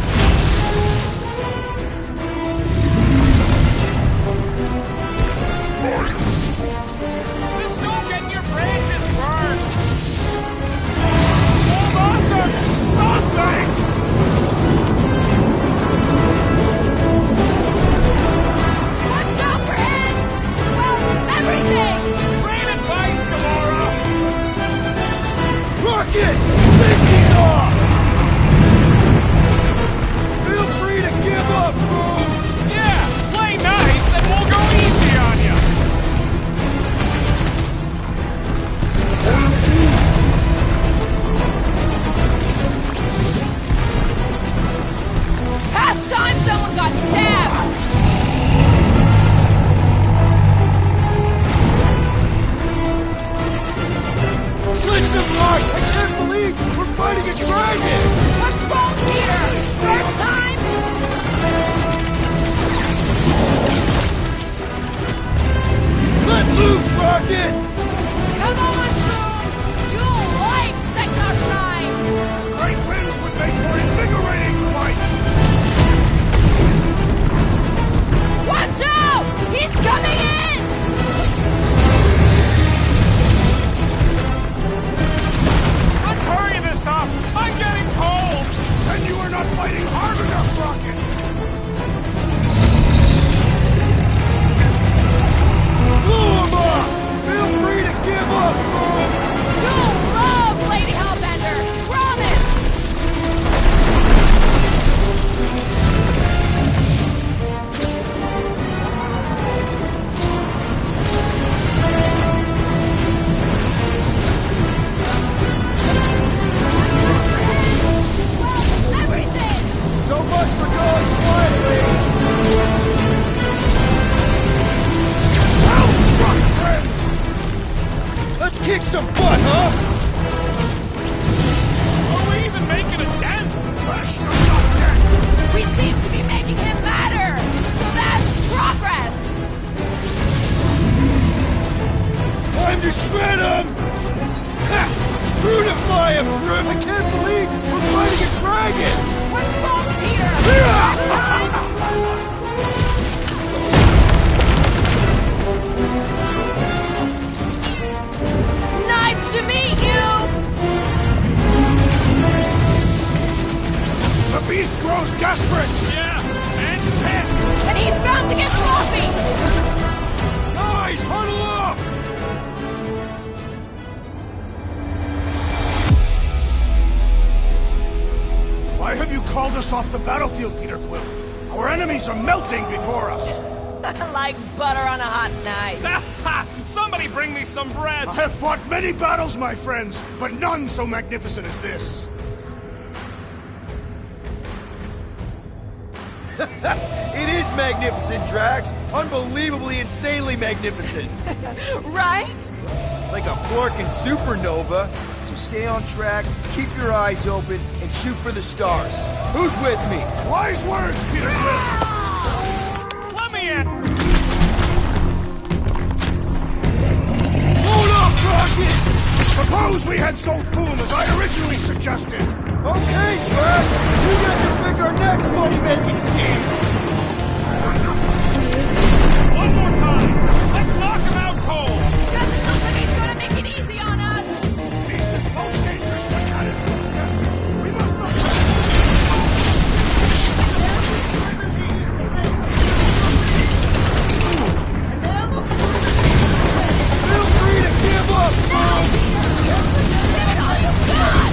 This don't get your branches burned! Hold on to something! Watch out for his... well, everything! Great advice, Gamora! Rocket! Safety's off! Feel free to give up, Boom! Yeah, play nice and we'll go easy on you! Past time someone got stabbed! Listen, Mark! I can't believe we're fighting a dragon! What's wrong, Peter? First time? Let loose, Rocket! Come on, Boom! You'll like Sector 9! Great winds would make for invigorating flight! Watch out! He's coming in! Let's hurry this up! I'm getting cold! Then you are not fighting hard enough, Rocket! Blow him up! Feel free to give up, Boom! You'll love Lady Hellbender! Promise! Well, everything! So much for going quietly! Well struck, friends! Let's kick some butt, huh? Are we even making a dent? Flash does not get! We seem to be making him matter! So that's progress! Time to shred him! Ha! Brutify him, Grim! I can't believe we're fighting a dragon! What's wrong, Peter? First time? Knife to meet you! The beast grows desperate! Yeah, and pissed! And he's bound to get sloppy! Guys, huddle up! us off the battlefield, Peter Quill. Our enemies are melting before us. Like butter on a hot knife. Somebody bring me some bread! I have fought many battles, my friends, but none so magnificent as this. It is magnificent, Drax. Unbelievably, insanely magnificent. Right? Like a forking supernova. So stay on track, keep your eyes open, and shoot for the stars. Who's with me? Wise words, Peter Quill. Let me in! Hold off, Rocket! Suppose we had sold Foom as I originally suggested. Okay, Drax, we got to pick our next money-making scheme. One more time! Let's knock him out cold! Doesn't look like he's gonna make it easy on us! Beast is most dangerous when not as most desperate. We must not... Feel free to give up, Foom! Give it all you got!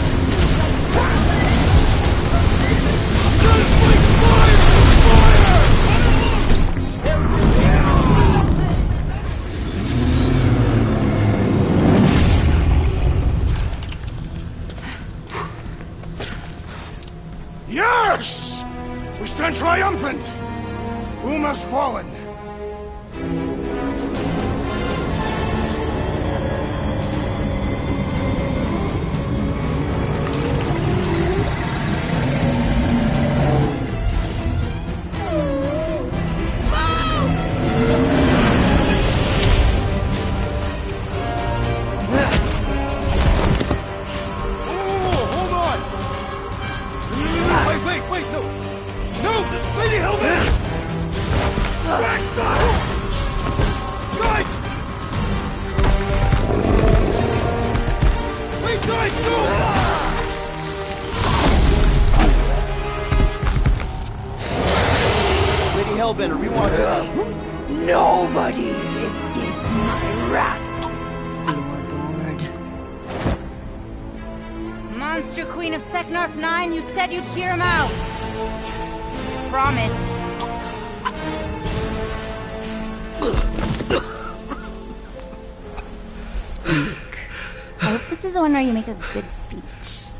Gotta fight fire with fire! Yes! We stand triumphant! Foom has fallen. Wait, no! No! Lady Hellman! Drax, stop! Guys! Wait, guys, no! Lady Hellbender, we want to... Nobody escapes my wrath, Floorboard. Monster Queen of Seknarf 9, you said you'd hear him out. Promised. Speak. I hope this is the one where you make a good speech.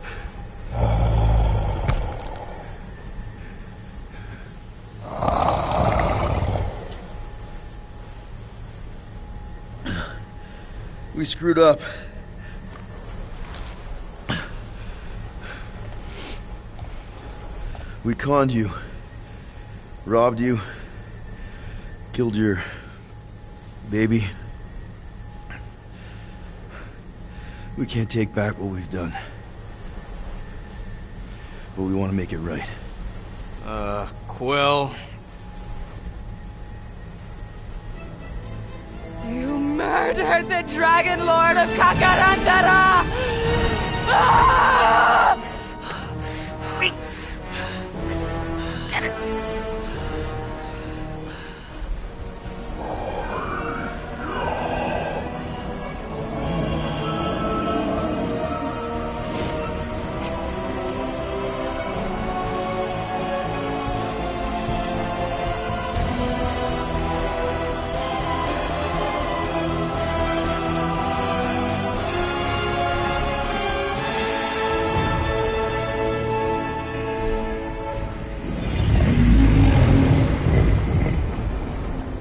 We screwed up. We conned you, robbed you, killed your baby. We can't take back what we've done. But we want to make it right. Quill. You murdered the Dragon Lord of Kakarandara! Ah!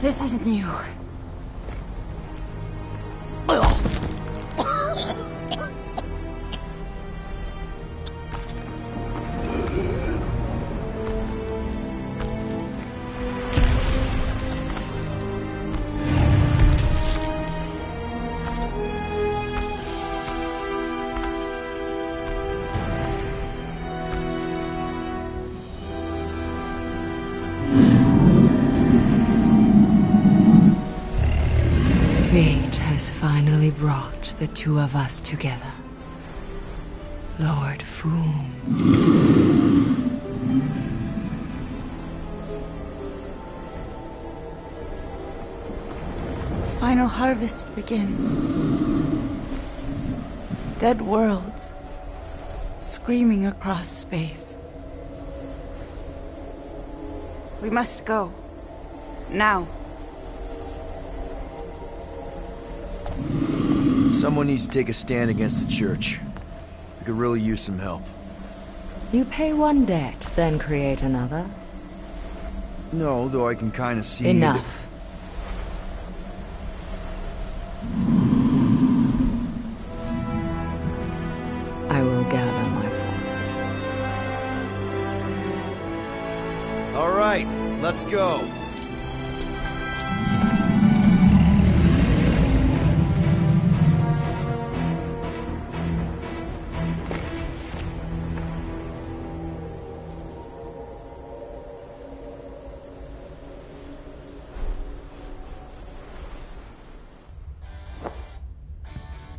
This isn't you. Fate has finally brought the two of us together. Lord Foom. The final harvest begins. Dead worlds screaming across space. We must go. Now. Someone needs to take a stand against the church. We could really use some help. You pay one debt, then create another? No, though I can kind of see... Enough. I will gather my forces. All right, let's go.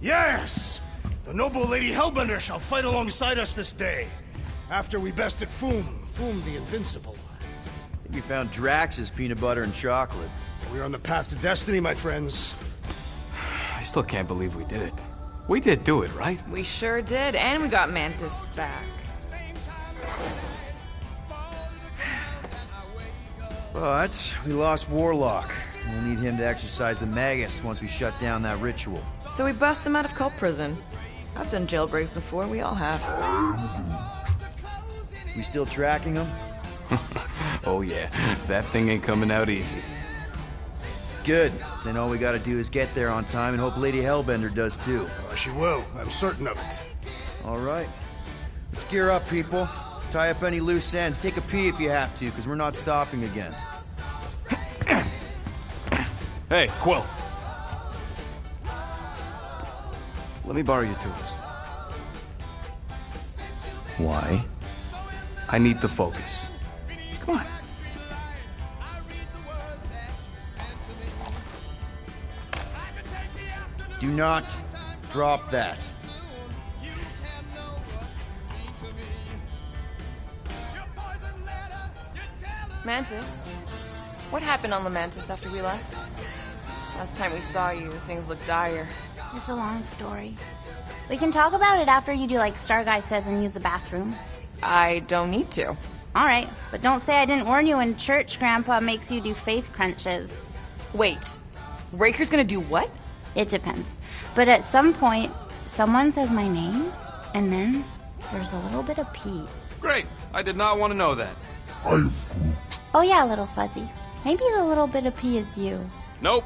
Yes! The noble Lady Hellbender shall fight alongside us this day. After we bested Foom the Invincible. I think we found Drax's peanut butter and chocolate. We are on the path to destiny, my friends. I still can't believe we did it. We did do it, right? We sure did, and we got Mantis back. But we lost Warlock. We'll need him to exercise the Magus once we shut down that ritual. So we bust him out of cult prison. I've done jailbreaks before, we all have. We still tracking him? Oh yeah, that thing ain't coming out easy. Good. Then all we gotta do is get there on time and hope Lady Hellbender does too. She will. I'm certain of it. All right. Let's gear up, people. Tie up any loose ends. Take a pee if you have to, because we're not stopping again. Hey, Quill. Let me borrow your tools. Why? I need to focus. Come on. Do not drop that. Mantis? What happened on the Mantis after we left? Last time we saw you, things looked dire. It's a long story. We can talk about it after you do like Star Guy says and use the bathroom. I don't need to. Alright, but don't say I didn't warn you when church grandpa makes you do faith crunches. Wait, Raker's gonna do what? It depends. But at some point, someone says my name, and then there's a little bit of pee. Great. I did not want to know that. I am Groot. Oh yeah, little fuzzy. Maybe the little bit of pee is you. Nope.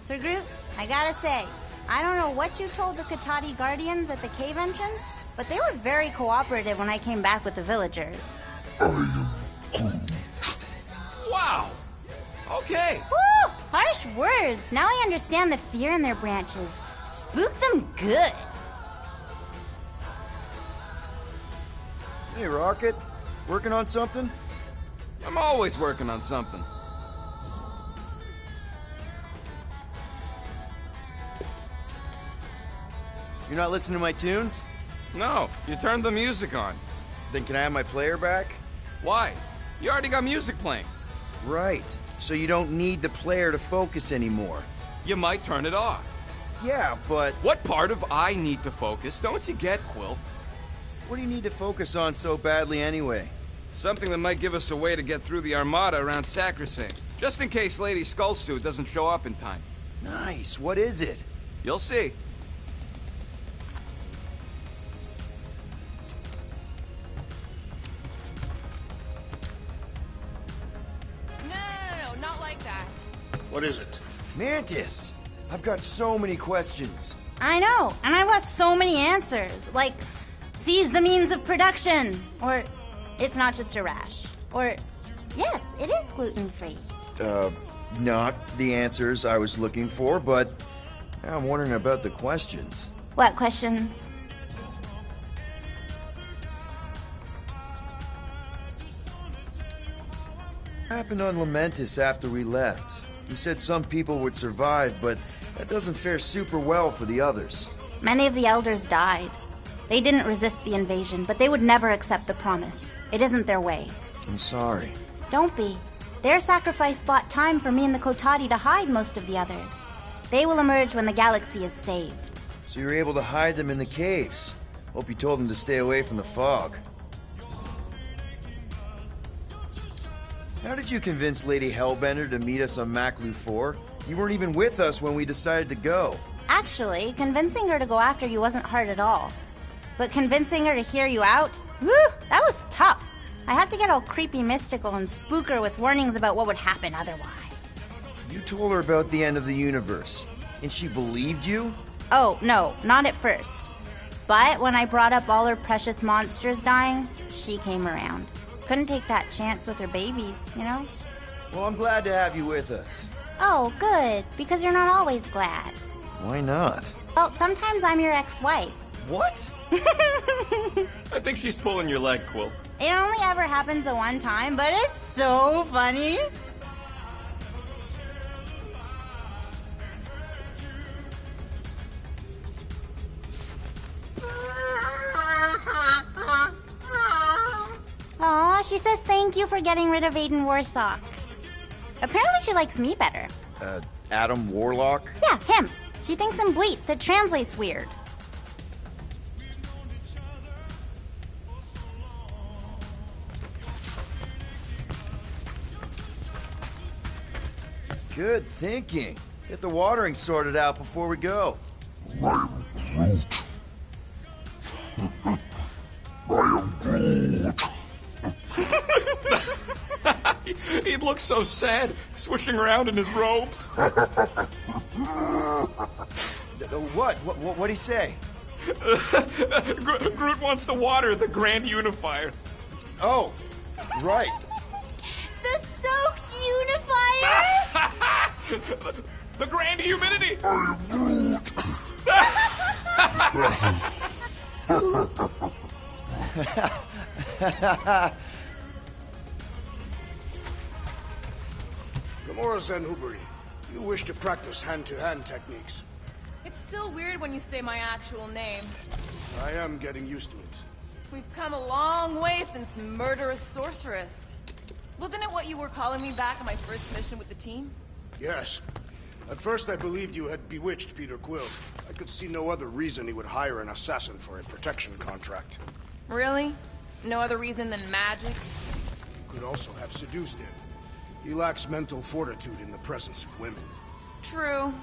Sir Groot, I gotta say, I don't know what you told the Katati Guardians at the cave entrance, but they were very cooperative when I came back with the villagers. Wow! Okay. Woo! Harsh words. Now I understand the fear in their branches. Spook them good. Hey, Rocket. Working on something? I'm always working on something. You're not listening to my tunes? No, you turned the music on. Then can I have my player back? Why? You already got music playing. Right. So you don't need the player to focus anymore. You might turn it off. Yeah, but... What part of I need to focus don't you get, Quill? What do you need to focus on so badly anyway? Something that might give us a way to get through the Armada around Sacrosanct. Just in case Lady Skullsuit doesn't show up in time. Nice. What is it? You'll see. No, not like that. What is it? Mantis! I've got so many questions. I know, and I want so many answers. Like, seize the means of production. Or, it's not just a rash. Or, yes, it is gluten-free. Not the answers I was looking for, but now I'm wondering about the questions. What questions? What happened on Lamentis after we left? You said some people would survive, but that doesn't fare super well for the others. Many of the elders died. They didn't resist the invasion, but they would never accept the promise. It isn't their way. I'm sorry. Don't be. Their sacrifice bought time for me and the Kotati to hide most of the others. They will emerge when the galaxy is saved. So you're able to hide them in the caves. Hope you told them to stay away from the fog. How did you convince Lady Hellbender to meet us on Maklu 4? You weren't even with us when we decided to go. Actually, convincing her to go after you wasn't hard at all. But convincing her to hear you out? Whew, that was tough. I had to get all creepy mystical and spook her with warnings about what would happen otherwise. You told her about the end of the universe, and she believed you? Oh, no, not at first. But when I brought up all her precious monsters dying, she came around. Couldn't take that chance with her babies, you know? Well, I'm glad to have you with us. Oh, good, because you're not always glad. Why not? Well, sometimes I'm your ex-wife. What? I think she's pulling your leg, Quill. It only ever happens the one time, but it's so funny. Aw, she says thank you for getting rid of Aiden Warsock. Apparently she likes me better. Adam Warlock? Yeah, him. She thinks I'm bleats. It translates weird. Good thinking. Get the watering sorted out before we go. I am Groot. I am Groot. He'd look so sad, swishing around in his robes. What'd he say? Groot wants to water the Grand Unifier. Oh, right. The soaked unifier? The Grand Humidity! I am Groot. Gamora Zanhubari, you wish to practice hand-to-hand techniques. It's still weird when you say my actual name. I am getting used to it. We've come a long way since Murderous Sorceress. Wasn't it what you were calling me back on my first mission with the team? Yes. At first I believed you had bewitched Peter Quill. I could see no other reason he would hire an assassin for a protection contract. Really? No other reason than magic? You could also have seduced him. He lacks mental fortitude in the presence of women. True.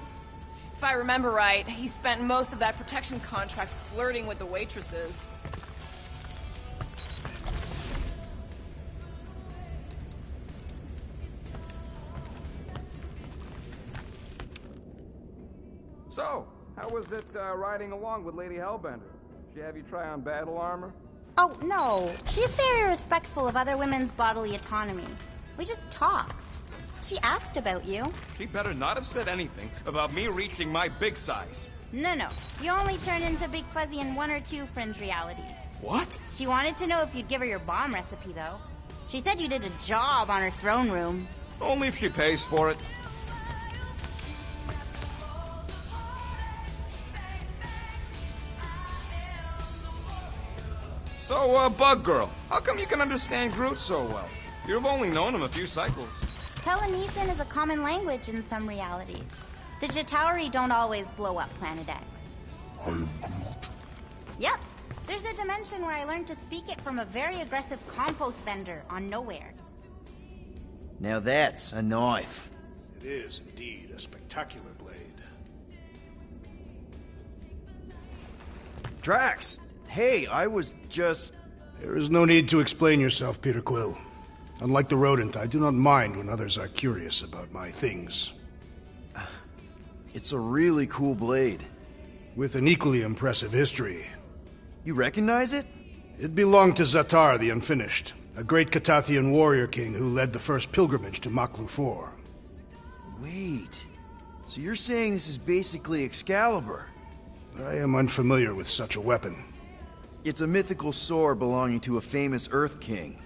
If I remember right, he spent most of that protection contract flirting with the waitresses. So, how was it riding along with Lady Hellbender? She have you try on battle armor? Oh, no. She's very respectful of other women's bodily autonomy. We just talked. She asked about you. She better not have said anything about me reaching my big size. No. You only turn into Big Fuzzy in one or two fringe realities. What? She wanted to know if you'd give her your bomb recipe, though. She said you did a job on her throne room. Only if she pays for it. So, Bug Girl, how come you can understand Groot so well? You've only known him a few cycles. Telenesin is a common language in some realities. The Chitauri don't always blow up Planet X. I am Groot. Yep. There's a dimension where I learned to speak it from a very aggressive compost vendor on Nowhere. Now that's a knife. It is indeed a spectacular blade. Drax, hey, I was just... There is no need to explain yourself, Peter Quill. Unlike the rodent, I do not mind when others are curious about my things. It's a really cool blade. With an equally impressive history. You recognize it? It belonged to Zatar the Unfinished, a great Catathian warrior king who led the first pilgrimage to Maklu 4. Wait, so you're saying this is basically Excalibur? I am unfamiliar with such a weapon. It's a mythical sword belonging to a famous Earth King.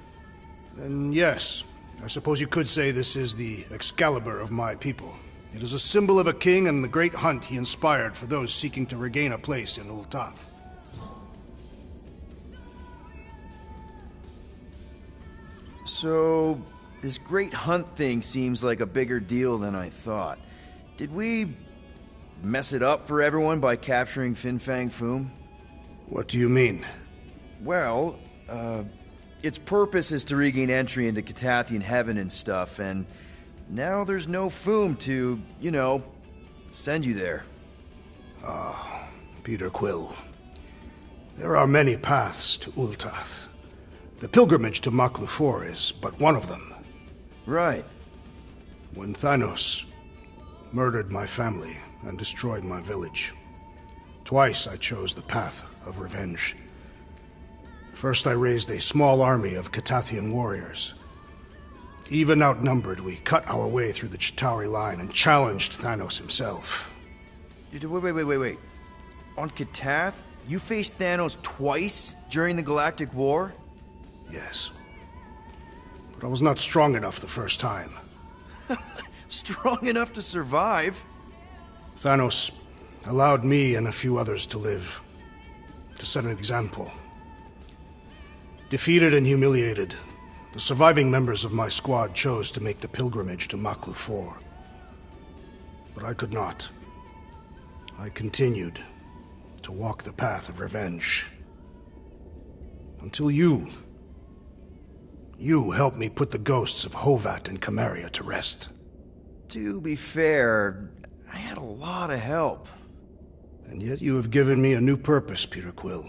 Then yes, I suppose you could say this is the Excalibur of my people. It is a symbol of a king and the great hunt he inspired for those seeking to regain a place in Ultath. So, this great hunt thing seems like a bigger deal than I thought. Did we mess it up for everyone by capturing Fin Fang Foom? What do you mean? Well, its purpose is to regain entry into Catathian heaven and stuff, and now there's no Foom to, send you there. Peter Quill. There are many paths to Ultath. The pilgrimage to Maklu 4 is but one of them. Right. When Thanos murdered my family and destroyed my village, twice I chose the path of revenge. First, I raised a small army of Catathian warriors. Even outnumbered, we cut our way through the Chitauri line and challenged Thanos himself. Wait. On Catath, you faced Thanos twice during the Galactic War? Yes. But I was not strong enough the first time. Strong enough to survive? Thanos allowed me and a few others to live, to set an example. Defeated and humiliated, the surviving members of my squad chose to make the pilgrimage to Maklu 4. But I could not. I continued to walk the path of revenge. Until you helped me put the ghosts of Hovat and Camaria to rest. To be fair, I had a lot of help. And yet you have given me a new purpose, Peter Quill.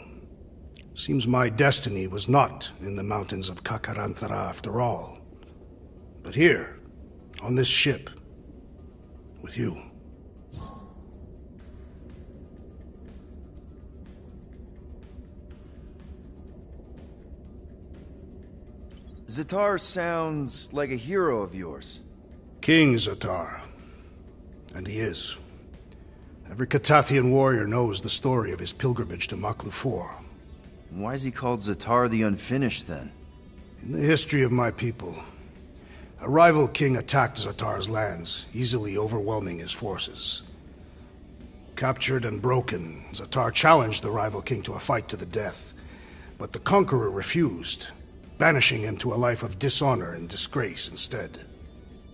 Seems my destiny was not in the mountains of Kakarantara after all, but here, on this ship, with you. Zatar sounds like a hero of yours. King Zatar. And he is. Every Catathian warrior knows the story of his pilgrimage to Maklu 4. Why is he called Zatar the Unfinished, then? In the history of my people, a rival king attacked Zatar's lands, easily overwhelming his forces. Captured and broken, Zatar challenged the rival king to a fight to the death, but the conqueror refused, banishing him to a life of dishonor and disgrace instead.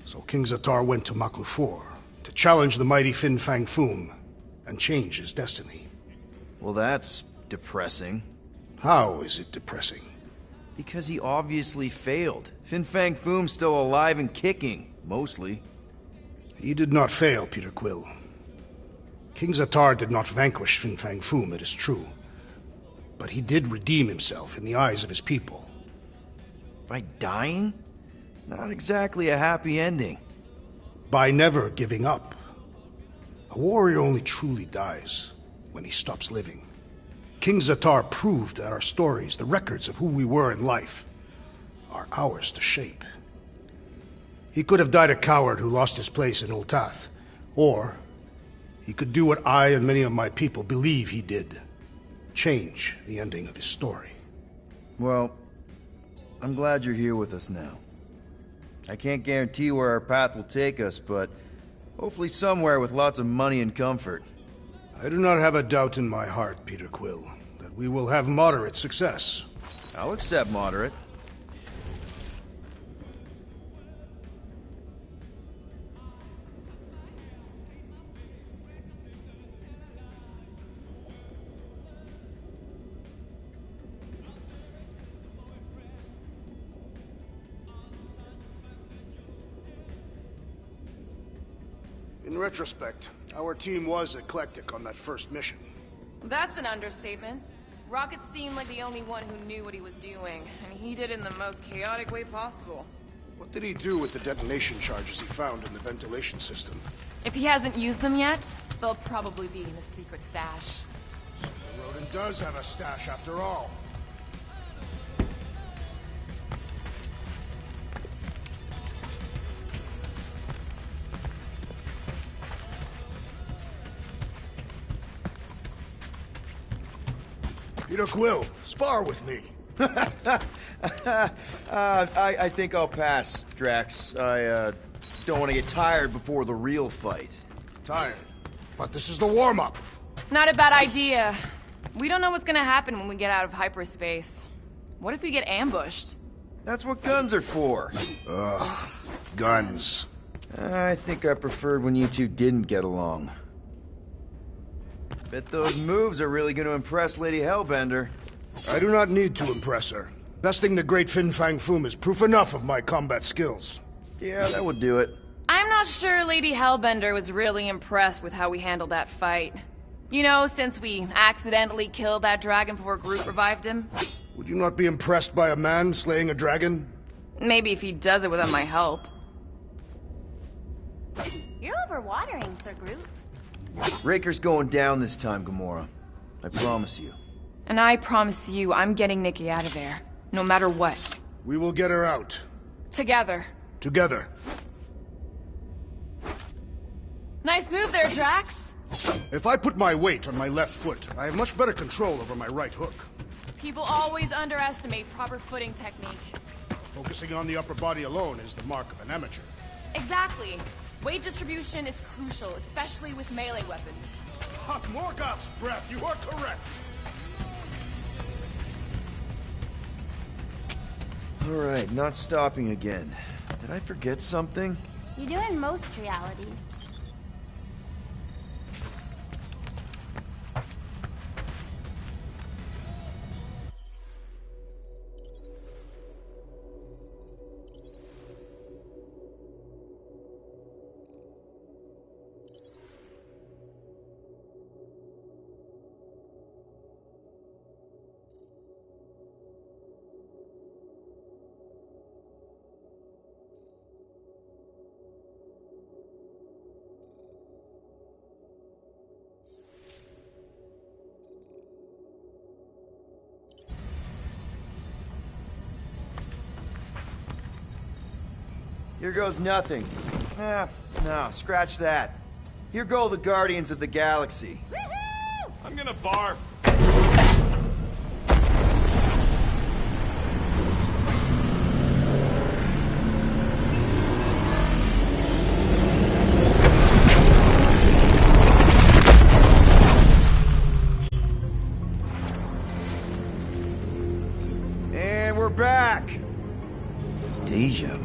So King Zatar went to Maklu 4 to challenge the mighty Fin Fang Foom and change his destiny. Well, that's depressing. How is it depressing? Because he obviously failed. Fin Fang Foom's still alive and kicking, mostly. He did not fail, Peter Quill. King Zatar did not vanquish Fin Fang Foom, it is true. But he did redeem himself in the eyes of his people. By dying? Not exactly a happy ending. By never giving up. A warrior only truly dies when he stops living. King Zatar proved that our stories, the records of who we were in life, are ours to shape. He could have died a coward who lost his place in Ultath, or he could do what I and many of my people believe he did. Change the ending of his story. Well, I'm glad you're here with us now. I can't guarantee where our path will take us, but hopefully somewhere with lots of money and comfort. I do not have a doubt in my heart, Peter Quill, that we will have moderate success. I'll accept moderate. In retrospect, our team was eclectic on that first mission. That's an understatement. Rocket seemed like the only one who knew what he was doing, and he did it in the most chaotic way possible. What did he do with the detonation charges he found in the ventilation system? If he hasn't used them yet, they'll probably be in a secret stash. So the rodent does have a stash after all. Peter Quill, spar with me. I think I'll pass, Drax. I don't want to get tired before the real fight. Tired? But this is the warm-up. Not a bad idea. We don't know what's gonna happen when we get out of hyperspace. What if we get ambushed? That's what guns are for. Ugh, guns. I think I preferred when you two didn't get along. Bet those moves are really going to impress Lady Hellbender. I do not need to impress her. Besting the great Fin Fang Foom is proof enough of my combat skills. Yeah, that would do it. I'm not sure Lady Hellbender was really impressed with how we handled that fight. You know, since we accidentally killed that dragon before Groot revived him. Would you not be impressed by a man slaying a dragon? Maybe if he does it without my help. You're overwatering, Sir Groot. Raker's going down this time, Gamora. I promise you. And I promise you, I'm getting Nikki out of there. No matter what. We will get her out. Together. Together. Nice move there, Drax. If I put my weight on my left foot, I have much better control over my right hook. People always underestimate proper footing technique. Focusing on the upper body alone is the mark of an amateur. Exactly. Weight distribution is crucial, especially with melee weapons. Hot Morgoth's breath, you are correct! Alright, not stopping again. Did I forget something? You do in most realities. Here goes nothing. No, scratch that. Here go the Guardians of the Galaxy. I'm gonna barf.